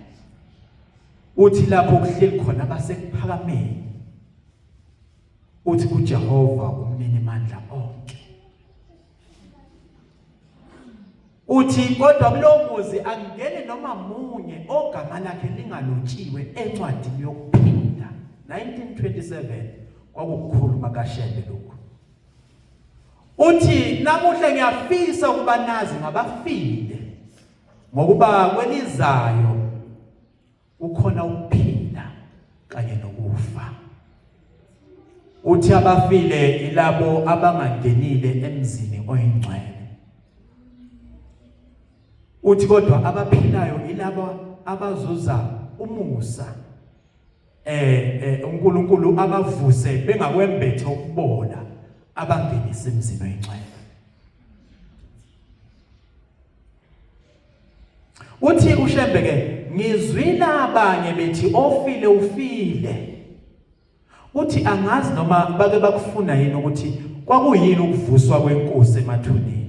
[SPEAKER 1] Uthi lapho kuhleli khona basekuphakameni. Uthi kuJehova umnini mandla onke. Uthi kodwa kulowo muzi angene noma munye ogama lakhe lingalotshiwe encwadini yokuphinda. 1927 kwakukhuluma kaShembe lokho. Uthi namuhla ngiyafisa ukuba nazi ngabafile ngokuba kwelizayo ukhona ukuphinda kanye nokufa. Uthi abafile ilabo abangangenile emzini oyingcwele. Uthi kodwa abaphilayo ilabo abazuza umusa uNkulunkulu abavuse bengakwembethe ukubola abangenise emzini oyingcwele. Uthi uShembe ke ngizwila abanye bethi ofile ufile. Uthi angazi noma bake bakufuna yini ukuthi kwakuyini ukuvuswa kwenkosi emathuneni.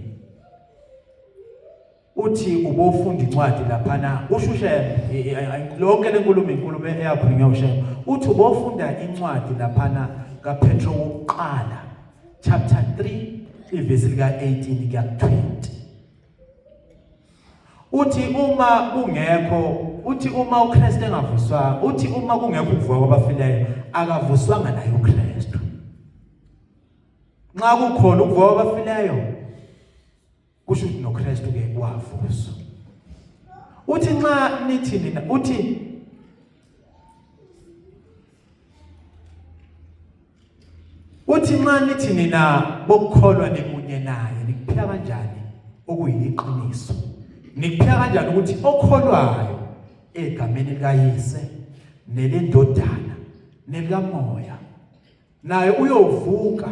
[SPEAKER 1] Uthi ubofunda incwadi laphana uShembe lonke lenkulumo eyakhulunywa uShembe. Uthi ubofunda incwadi laphana kaPetro wokuqala chapter 3 ivesi lika18 kuya 20. Uthi uma kungekho uthi uma uKristu engavuswa uthi uma kungekho ukuvuka kwabafileyo akavuswanga naye uKristu. Nxa kukhona ukuvuka kwabafileyo kusho ukuthi noKristu ke wavuswa. Uthi nxa nithi nina uthi nxa nithi nina bokukholwa nemunye naye nikuphila kanjani okuyiqiniso. Nikuphila kanjani ukuthi okholwayo egameni likaYise nelendodana nelikaMoya naye uyovuka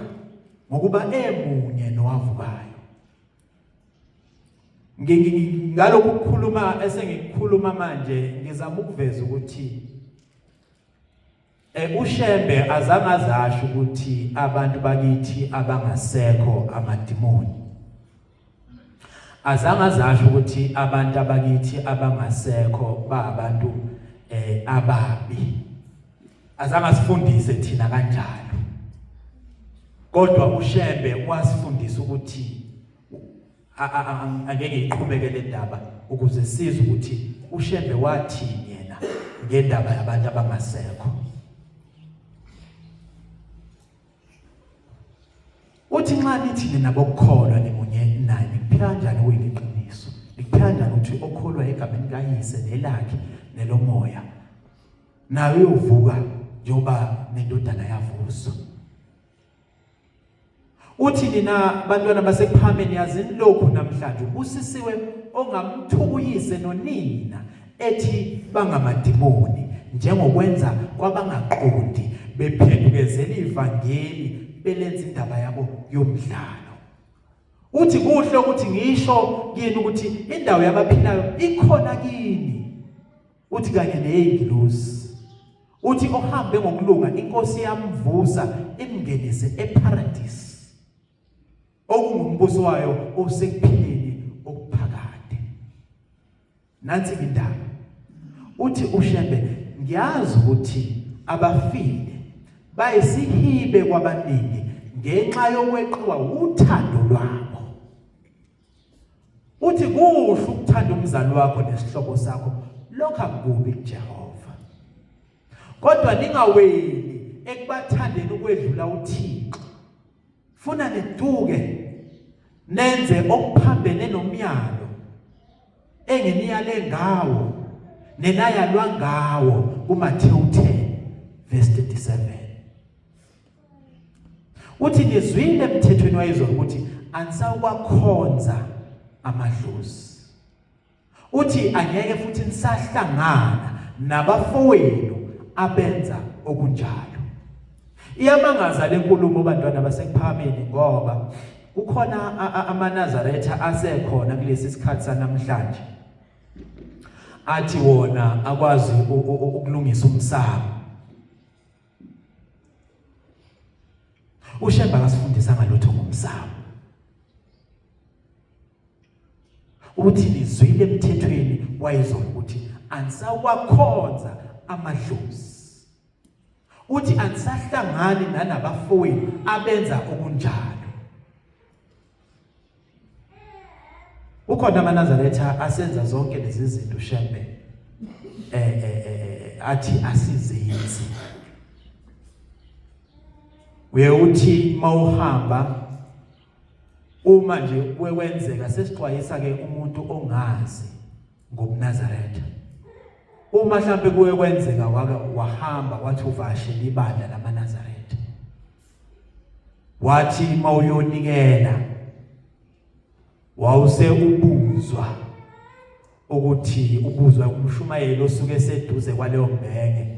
[SPEAKER 1] ngokuba emunye nowavukayo. Ngalokhu ukukhuluma esengikukhuluma manje ngizama ukuveza ukuthi uShembe azange azasho ukuthi abantu bakithi abangasekho amadimoni. Azange azasho ukuthi abantu abakithi abangasekho abantu ababi. Azange asifundise thina kanjalo. Kodwa uShembe wasifundisa ukuthi angeke iqhubeke le ndaba ukuze size ukuthi uShembe wathini yena ngendaba yabantu abangasekho. Uthi nxa nithi nina bokukholwa nimunye naye niphila kanjani kuyiliqiniso? Niphila kanjani ukuthi okholwa egameni kaYise nelakhe nelomoya nawe uvuka njoba nendodana yavuso? Uthi nina bantwana basekuphameni yazini lokhu namhlanje ubusisiwe ongamthukuyise nonina ethi bangamadimoni njengokwenza kwabangaqondi bephendukezela ivangeli belenza indaba yabo yomdlalo. Uthi kuhle ukuthi ngisho kini ukuthi indawo yabaphilayo ikhona kini. Uthi kanye nezingilosi. Uthi ohambe ngokulunga inkosi yamvusa imngenise eparadise. Okungumbuso wayo osekuphileni okuphakade. Nansi indaba. Uthi uShembe ngiyazi ukuthi abafile bayisihibe kwabaningi ngenxa yokweqiwa uthando lwabo. Uthi kuhle ukuthanda umzali wakho nesihlobo sakho lokho akubi kuJehova. Kodwa ningaweli ekubathandeni ukwedlula uThixo. Funa neduke nenze okuphambene nomyalo engeniyale ngawo nenayalwa ngawo kuMathewu 10 verse 37. Uthi nizwile emthethweni wayizolo ukuthi anisawukhonza amadlozi. Uthi angeke futhi nisahlangana nabafowenu abenza okunjalo. Iyamangaza lenkulumo bantwana basekuphameni ngoba kukhona amaNazaretha asekhona kulesi sikhathi sanamhlanje athi wona akwazi ukulungisa umsamo. uShembe akasifundisa ngalutho ngomsamo. Uthi nizwile emthethweni wayizolo ukuthi anisawakhonza amadlozi. Uthi anisahlangani nanabafowenu abenza okunjalo. Ukhona amaNazaretha asenza zonke lezi zinto uShembe athi asizenzi. Uthi mawuhamba uma nje kwenzeka sesixwayisa ke umuntu ongazi ngomNazaretha. Uma mhlambe kuye kwenzeka wahamba wathi uvashela ibandla lamaNazaretha. Wathi mawuyonikela wawuse ubuzwa ukuthi ubuzwa umshumayeli osuke eseduze kwaleyo mbenge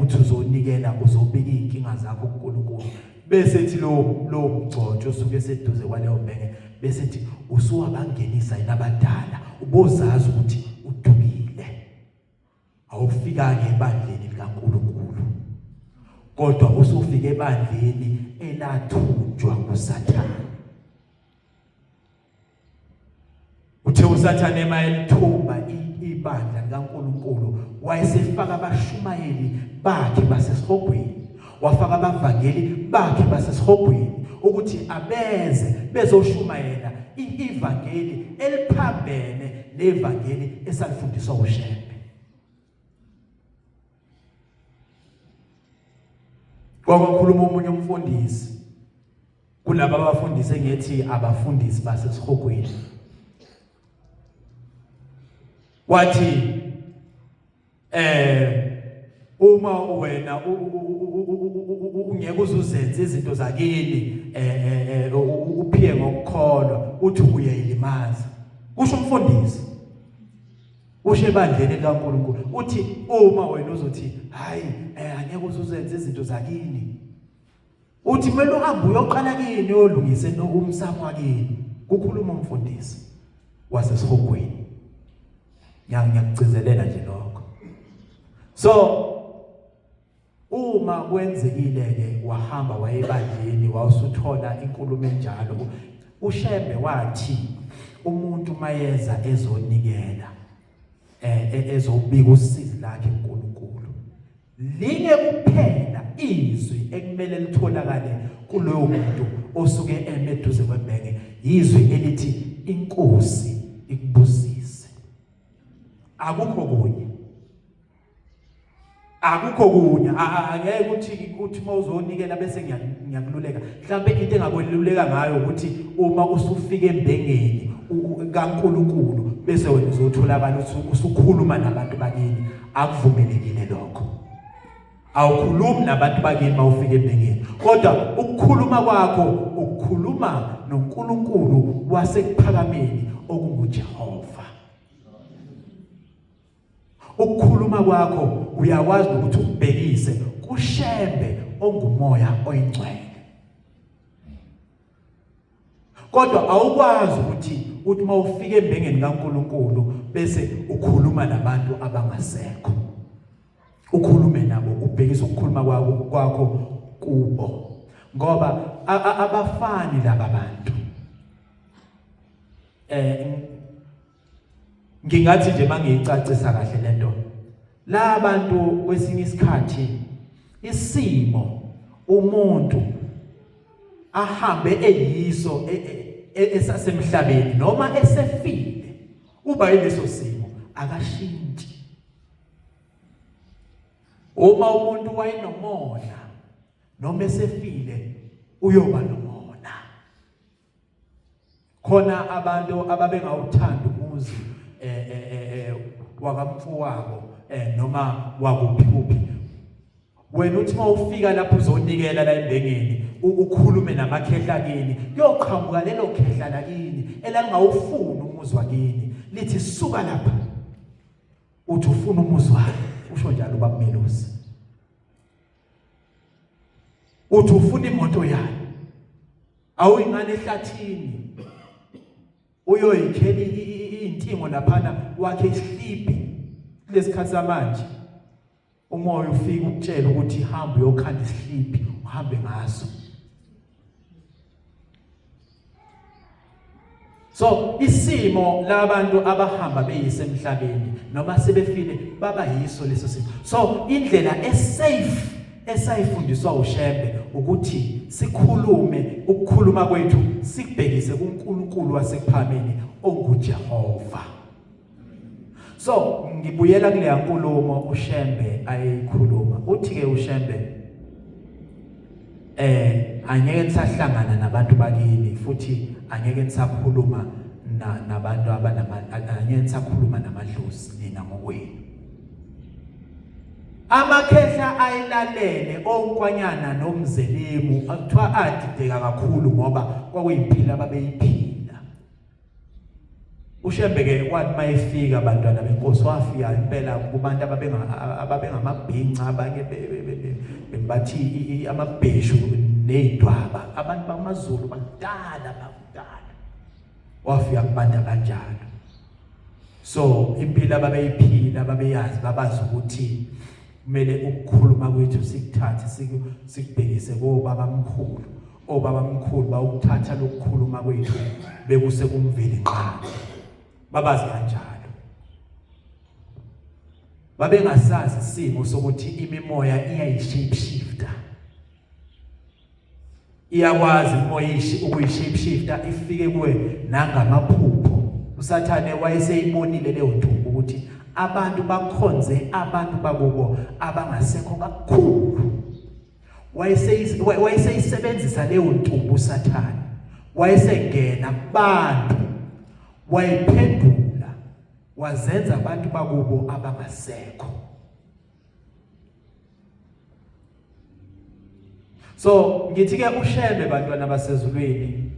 [SPEAKER 1] uthi uzonikela uzobika inkinga zakho kuNkulunkulu. Bese ethi lo mgcotsho osuke eseduze kwaleyo mbenge bese ethi usuwabangenisa inabadala ubozazi ukuthi udukile. Awufika ngebandleni likaNkulunkulu kodwa usufike ebandleni elathunjwa nguSathane. Uthe uSathane emayelithumba ibandla likaNkulunkulu wayesefaka abashumayeli bakhe basesihogweni, wafaka abavangeli bakhe basesihogweni ukuthi abeze bezoshumayela ivangeli eliphambene nevangeli esalifundiswa uShembe. Kwakukhuluma omunye umfundisi kulabo abafundise ngethi abafundisi basesihogweni. Wathi uma wena ungeke uzuzenze izinto zakini uphiye ngokukholwa uthi uyayilimaza. Kusho umfundisi usho ebandleni likaNkulunkulu uthi uma wena uzothi hayi angeke uzuzenze izinto zakini uthi kumele uhambe uyoqala kini uyolungisa umsamo wakini. Kukhuluma umfundisi wasesihogweni. Ngiyakugcizelela nje lokho. So uma kwenzekile ke wahamba wayebandleni wawusuthola inkulumo enjalo uShembe wathi umuntu mayeza ezonikela ezobika usizi lakhe kuNkulunkulu linye kuphela izwi ekumele litholakale kuloyo muntu osuke emeduze kwembenge izwi elithi inkosi ikubusise. Akukho kunye. Akukho kunye. Angeke uthi mawuzonikela bese ngiyakululeka. Mhlawumbe into engakweluleka ngayo ukuthi uma usufika embengeni kaNkulunkulu bese wena uzotholakala usukhuluma nabantu bakini, akuvumelekile lokho. Awukhulumi nabantu bakini mawufika embengeni. Kodwa ukukhuluma kwakho ukukhuluma noNkulunkulu wasekuphakameni okunguJehova. Ukukhuluma kwakho uyakwazi ukuthi ukubhekise kuShembe ongumoya oyingcwele. Kodwa awukwazi ukuthi mawufika embengeni kaNkulunkulu bese ukhuluma nabantu abangasekho. Ukhulume nabo, ubhekise ukukhuluma kwakho kubo. Ngoba abafani laba bantu. Ngingathi nje mangiyicacisa kahle lento. La bantu kwesinye isikhathi isimo umuntu ahambe eyiso esasemhlabeni noma esefile uba yileso simo akashintshi. Uma umuntu wayenomona noma esefile uyoba nomona. Khona abantu ababengawuthanda umuzi wakamfowabo noma wakuphi. Wena uthi mawufika lapho uzonikela la embengeni ukhulume namakhehla kini, yoqhamuka lelo khehla lakini elangawufuna umuzi wakini lithi suka lapha. Uthi ufuna umuzi wami, usho njalo babumelusi. Uthi ufuna imoto yakhe, awuyingane ehlathini uyoyikheli intingo laphana wakhe isliphi. Lesikhathi samanje umoya ufika ukutshela ukuthi hamba uyokhanda isliphi uhambe ngaso. So isimo labantu abahamba beyisemhlabeni noma sebefile baba yiso leso simo. So indlela esafe esayifundiswa uShembe ukuthi sikhulume, ukukhuluma kwethu sikubhekise kuNkulunkulu wasekuphameni onguJehova. So ngibuyela kule yankulumo uShembe ayikhuluma. Uthi ke uShembe angeke nisahlangana nabantu bakini futhi angeke nisakhuluma nabantu angeke nisakhuluma namadlozi nina ngokwenu. Amakhehla ayilalele onkwanyana nomzelemu akuthiwa adideka kakhulu ngoba kwakuyimpilo ababeyiphila. uShembe ke kwathi mayefika abantwana benkosi wafika impela kubantu ababengamabhinca, abanye bathi amabheshu nezidwaba, abantu bamaZulu bakudala. Wafika kubantu kanjalo. So impilo ababeyiphila babeyazi, babazi ukuthi kumele ukukhuluma kwethu sikuthathe sikubhekise kobabamkhulu. Obabamkhulu bawukuthatha lokukhuluma kwethu bekuse kumveli qha. Babazi kanjalo. Babengasazi isimo sokuthi imimoya iyayishape shifter. Iyakwazi imoya ukuyishape shifter ifike kuwe nangamaphupho. uSathane wayeseyibonile leyo ntombi ukuthi abantu bakhonze abantu bakubo abangasekho kakhulu. Wayeseyisebenzisa leyo ntombi uSathane. Wayesengena kubantu, wayiphendula, wazenza abantu bakubo abangasekho. So ngithi ke uShembe bantwana basezulwini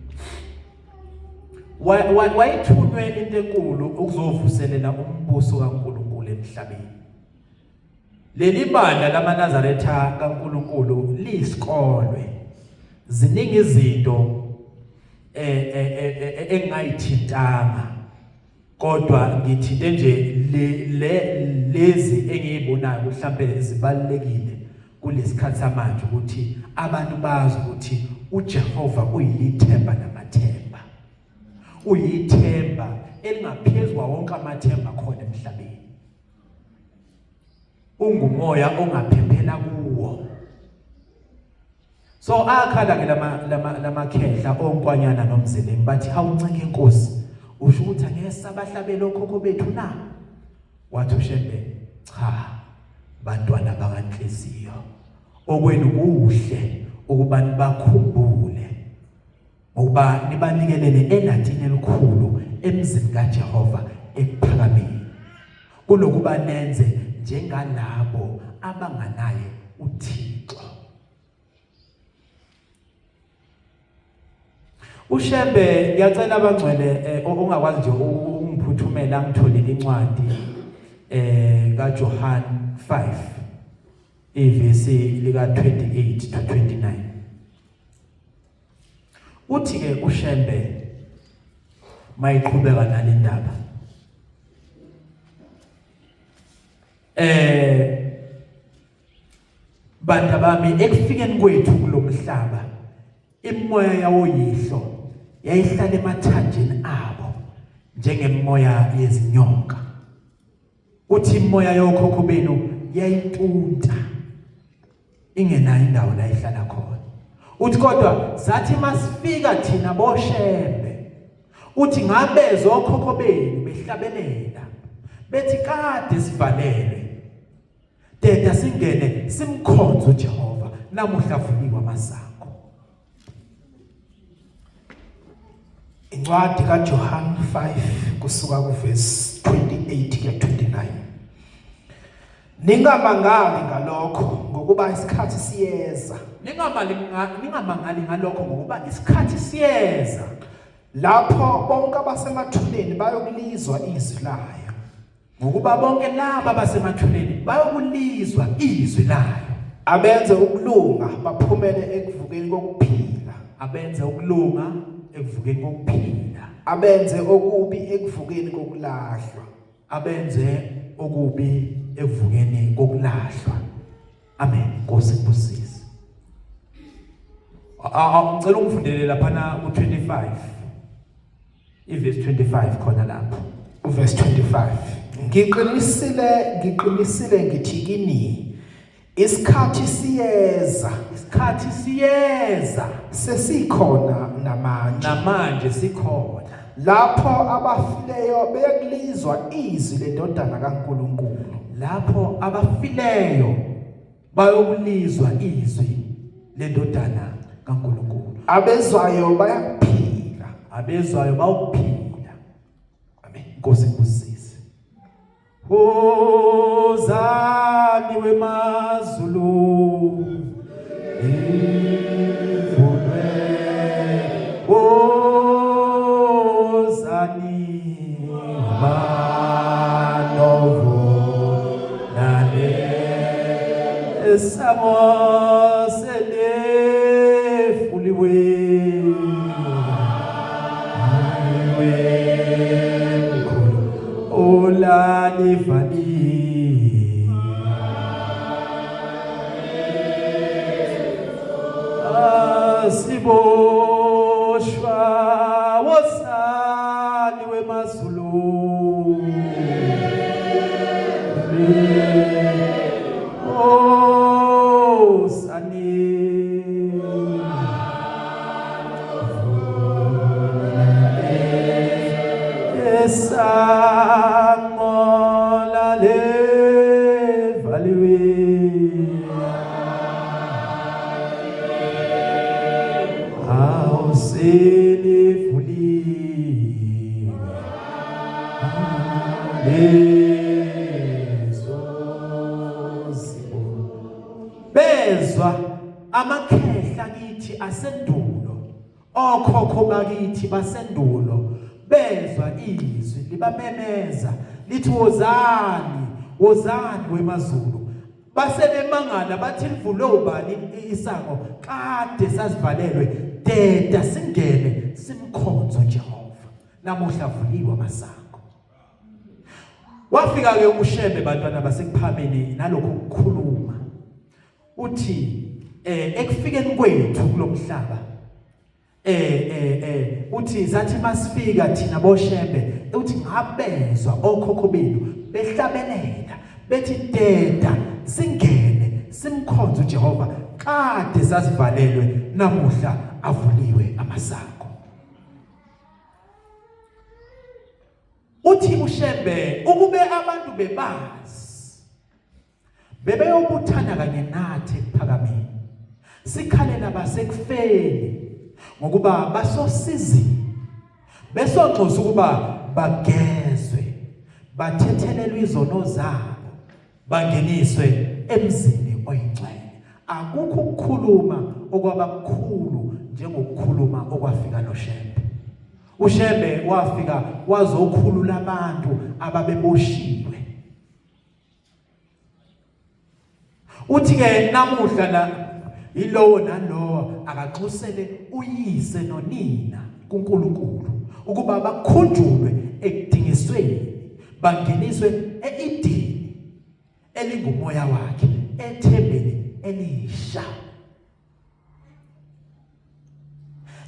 [SPEAKER 1] wayithunywe into enkulu ukuzovuselela umbuso kaNkulunkulu emhlabeni. Leli bandla lamaNazaretha kaNkulunkulu lisikolwe. Ziningi izinto engayithintanga, kodwa ngithinte nje lezi engiyibonayo mhlambe zibalekile kulesikhathi samanje ukuthi abantu bazi ukuthi uJehova uyithemba namathemba. Uyithemba elingaphezulu wonke amathemba khona emhlabeni. Ungumoya ongaphephela kuwo. So akhala ke lamakhehla onkwanyana nomzelemu bathi awuncike inkosi usho ukuthi angeke sabahlabela okhokho bethu na? Wathi uShembe, cha bantwana bakaNhliziyo, okwenu kuhle ukuba nibakhumbule ukuba nibanikelele enadini elikhulu emzini kaJehova ekuphakameni, kunokuba nenze njengalabo abanganaye uThixo. uShembe ngiyacela abangcwele ongakwazi nje ungiphuthumela ngitholile incwadi kaJohn 5 ivesi lika 28 to 29. Uthi ke uShembe mayiqhubeka nalendaba bantu bami, ekufikeni kwethu kulomhlaba imoya yawoyihlo yayihlala emathanjeni abo njengemoya yezinyoka. Uthi imoya yokhokho benu yayitunta ingenayo indawo la ihlala khona. Uthi kodwa sathi masifika thina boShembe, uthi ngabezwa okhokho benu behlabelela bethi kade sivalelwe, deda singene simkhonze uJehova, namuhla vuliwe amasango.
[SPEAKER 2] Incwadi kaJohn 5 kusuka kuverse 28 kuya 29. Ningamangali ngalokho ngokuba isikhathi siyeza.
[SPEAKER 1] Ningamangali ngalokho ngokuba isikhathi siyeza
[SPEAKER 2] lapho bonke abasemathuneni bayokulizwa izwi layo.
[SPEAKER 1] Ngokuba bonke laba abasemathuneni bayokulizwa izwi layo.
[SPEAKER 2] Abenze ukulunga baphumele ekuvukeni kokuphila.
[SPEAKER 1] Abenze ukulunga ekuvukeni kokuphila.
[SPEAKER 2] Abenze okubi ekuvukeni kokulahlwa.
[SPEAKER 1] Abenze okubi ekuvukeni kokulahlwa. Amen. Nkosi kubusise. Ngicela ungifundele lapha ku25. Iverse 25 khona lapho.
[SPEAKER 2] Verse 25. Ngiqinisile ngithi kini, isikhathi siyeza sesikhona namanje
[SPEAKER 1] sikhona
[SPEAKER 2] lapho abafileyo bekulizwa izwi lendodana kaNkulunkulu.
[SPEAKER 1] Lapho abafileyo bayokulizwa izwi lendodana kaNkulunkulu.
[SPEAKER 2] Abezwayo bayaphila.
[SPEAKER 1] Abezwayo bawuphila. Amen. Nkosi kubusise. Hozani wemazulu ivulwe, hozani manovo nane esamosele fuliwe olani vani siboshwa wosani wemazulu osani esangola le valiwe bezwa amakhehla kithi asendulo, okhokho bakithi basendulo bezwa izwi libamemeza lithi wozani wemazulu. Basebemangala bathi livulwe ubani isango kade sasivalelwe, deda singene simkhonze uJehova, namuhla vuliwe amasango. Wafika ke uShembe bantwana basekuphameni nalokho ukukhuluma, uthi ekufikeni kwethu kulomhlaba uthi sathi masifika thina boShembe, uthi ngabezwa okhokho benu behlabelela bethi deda singene simkhonze uJehova, kade sasivalelwe, namuhla avuliwe amasango. uthi uShembe ukube abantu bebazi bebeyobuthana kanye nathi ekuphakameni sikhalela basekufeni ngokuba basosizini besonxuza ukuba bagezwe bathethelelwe izono zabo bangeniswe emzini oyingcwele. Akukho ukukhuluma okwabakukhulu njengokukhuluma okwafika noShembe. uShembe wafika wazokhulula abantu ababeboshiwe. Uthi ke namuhla la ilowo nalowo akaxusele uyise nonina kuNkulunkulu ukuba bakhunjulwe ekudingisweni bangeniswe eidini elingumoya wakhe ethembeni elisha.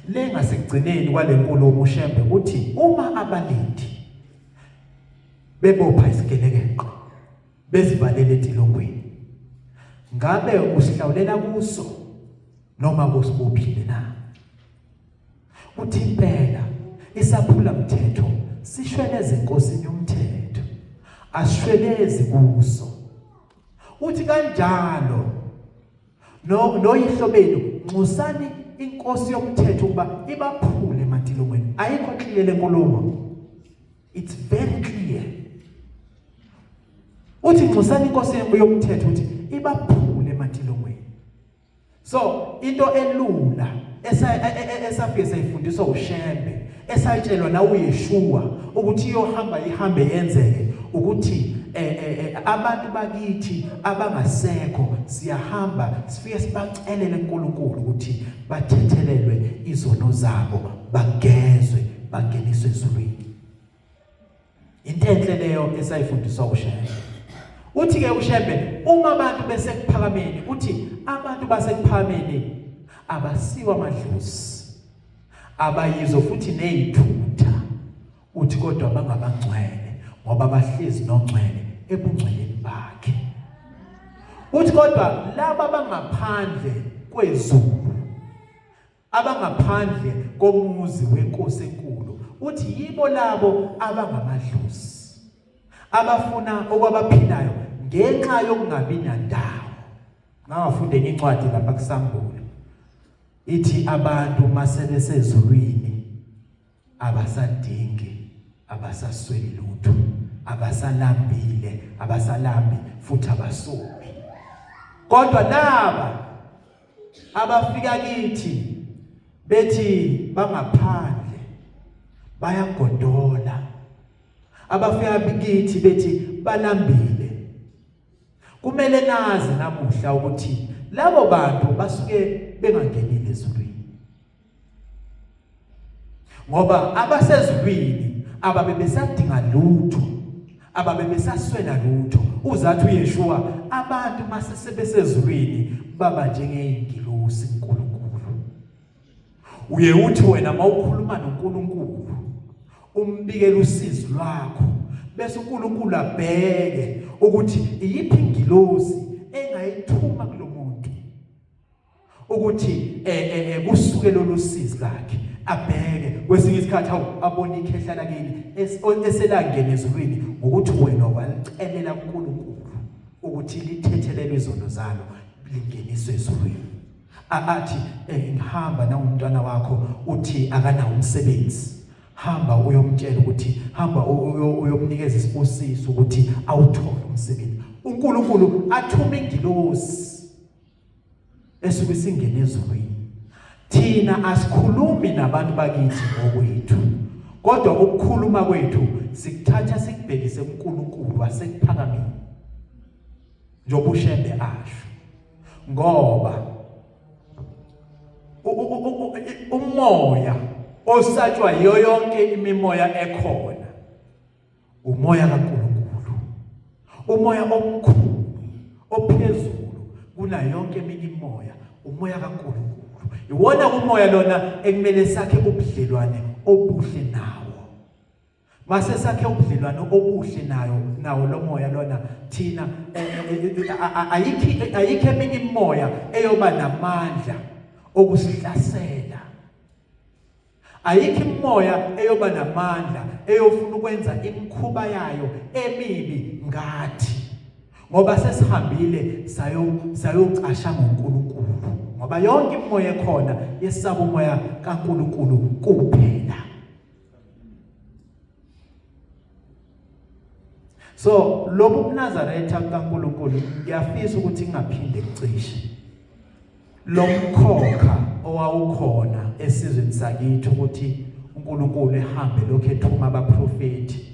[SPEAKER 1] Lengasekugcineni kwalenkulumo uShembe uthi uma abalindi bebopha isigelekeqo bezivalele etilongweni ngabe usihlawulela kuso noma kusibophile na? Uthi impela isaphula mthetho sishweleze inkosini yomthetho asishwelezi kuso. Uthi kanjalo noyihlobeni nxusani inkosi yomthetho ukuba ibaphule ematilongweni. Ayikho clear lenkulumo. It's very clear. Uthi nxusani inkosi yomthetho uthi ibaphule ematilongweni. So into elula esafike sayifundiswa uShembe esayitshelwa na uYeshua ukuthi ihambe yenzeke ukuthi abantu bakithi abangasekho siyahamba sifike sibacelele uNkulunkulu ukuthi bathethelelwe izono zabo bagezwe bangeniswe ezulwini. Into enhle leyo esayifundiswa uShembe. Uthi ke uShembe uma abantu besekuphakameni uthi abantu basekuphakameni abasiwa amadlozi abayizo futhi nezithutha uthi kodwa bangabangcwele ngoba bahlezi nongcwele ebungcweleni bakhe. Uthi kodwa laba bangaphandle kwezulu abangaphandle komuzi wenkosi enkulu uthi yibo labo abangamadlozi abafuna okwabaphilayo ngenxa yokungabi nandawo. Ngawafundeni incwadi lapha kuSambulo ithi abantu masebesezulwini abasadingi abasasweli lutho abasalambile abasalambi futhi abasobi. Kodwa laba abafika kithi bethi bangaphandle bayagodola abafika kithi bethi balambile. Kumele nazi namuhla ukuthi labo bantu basuke bengangenile ezulwini ngoba abasezulwini ababebesadinga lutho ababebesaswela lutho. Uzathi uYeshua abantu masesebesezulwini baba njengeyingilosi uNkulunkulu. Uye uthi wena mawukhuluma noNkulunkulu umbikela usizo lwakho bese uNkulunkulu abheke ukuthi iyiphi ingilosi engayithuma kulomuntu ukuthi kusuke lolusizi lakhe abheke. Kwesinye isikhathi abone ikhehla lakini eselangene ezulwini ukuthi wena walicelela kuNkulunkulu ukuthi lithethelele izono zalo lingeniswe ezulwini. Athi ngihamba na umntwana wakho uthi akanawo umsebenzi hamba uyomtshela ukuthi hamba uyomnikeza isibusiso ukuthi awuthole umsebenzi. uNkulunkulu athuma ingilosi esuke singene ezulwini. Thina asikhulumi nabantu bakithi ngokwethu kodwa ukukhuluma kwethu sikuthatha sikubhekise kuNkulunkulu wasekuphakameni njengoba uShembe asho ngoba umoya osatshwa yiyo yonke imimoya ekhona umoya kaNkulunkulu, umoya omkhulu ophezulu kunayo yonke eminye imimoya, umoya kaNkulunkulu. Iwona umoya lona ekumele sakhe ubudlelwane obuhle nawo. Mase sakhe ubudlelwane obuhle nawo lo moya lona thina ayikho eminye imimoya eyoba namandla okusihlasela. Ayikho imimoya eyoba namandla eyofuna ukwenza imikhuba yayo emibi ngathi. Ngoba sesihambile sayocasha ngoNkulunkulu. Ngoba yonke imoya ekhona yesaba umoya kaNkulunkulu kuphela. So lobu buNazaretha kaNkulunkulu ngiyafisa ukuthi ngingaphinde ngicishe. Lo mkhokha owawukhona esizweni sakithi ukuthi uNkulunkulu ehambe lokho ethuma abaprofeti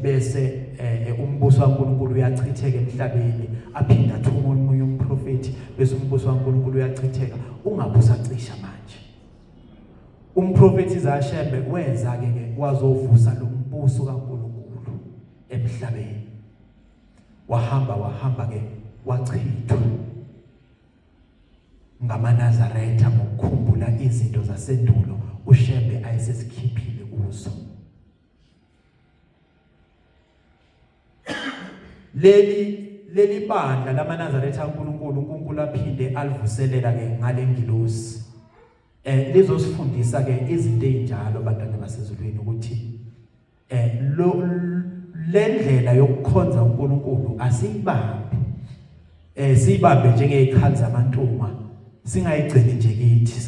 [SPEAKER 1] bese umbuso kaNkulunkulu uyachitheka emhlabeni aphinda athuma omunye umprofeti bese umbuso kaNkulunkulu uyachitheka ungabusacisha manje. Umprofeti Zashembe wenza ke wazovusa lo mbuso kaNkulunkulu emhlabeni. Wahamba ke wachithwa ngamaNazaretha ngokukhumbula izinto zasendulo uShembe ayesesikhiphile kuzo. Leli bandla lamaNazaretha uNkulunkulu aphinde alivuselela ke ngalengilosi. Lizosifundisa ke izinto ezinjalo abantwana basezulwini ukuthi lendlela yokukhonza uNkulunkulu asiyibambe. Siyibambe njengezikhali zamantuma. Singayigcini nje kithi,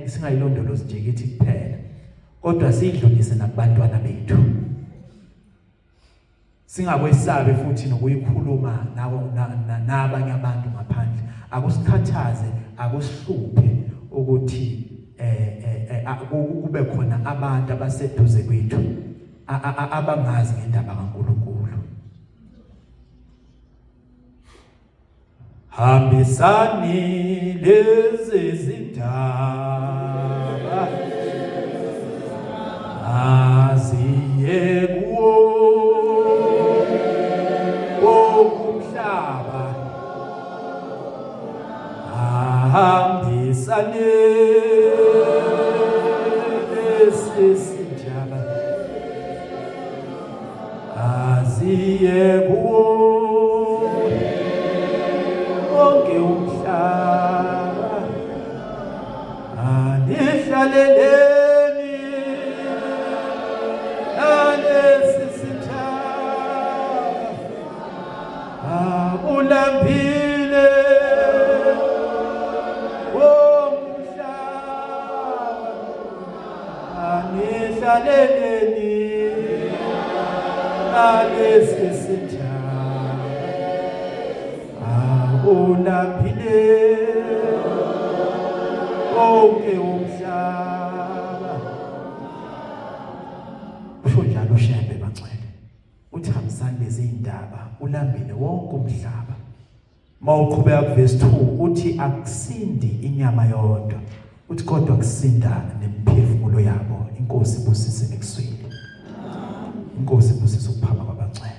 [SPEAKER 1] singayilondolozi nje kithi kuphela. Kodwa sidlulise nabantwana bethu. Singakwesabe futhi nokuyikhuluma nabanye abantu ngaphandle. Akusikhathaze, akusihluphe ukuthi kube khona abantu abaseduze kwethu abangazi ngendaba kaNkulunkulu. Hambisani lezi zindaba aziye kumhlaba. Hambisani lezi zindaba aziye wonke umhlaba. Anihlaleleni nalesi sithaba ulambile womhlaba. Anihlaleleni nalesi sithaba ulambile wonke umhlaba. Usho njalo uShembe bangcwele. Uthi hambisani lezi indaba ulambile wonke umhlaba. Mawuqhubeka kuverse 2 uthi akusindi inyama yodwa. Uthi kodwa kusinda nemiphefumulo yabo. Inkosi ibusise ekuswini. Inkosi ibusise ukuphama kwabangcwele.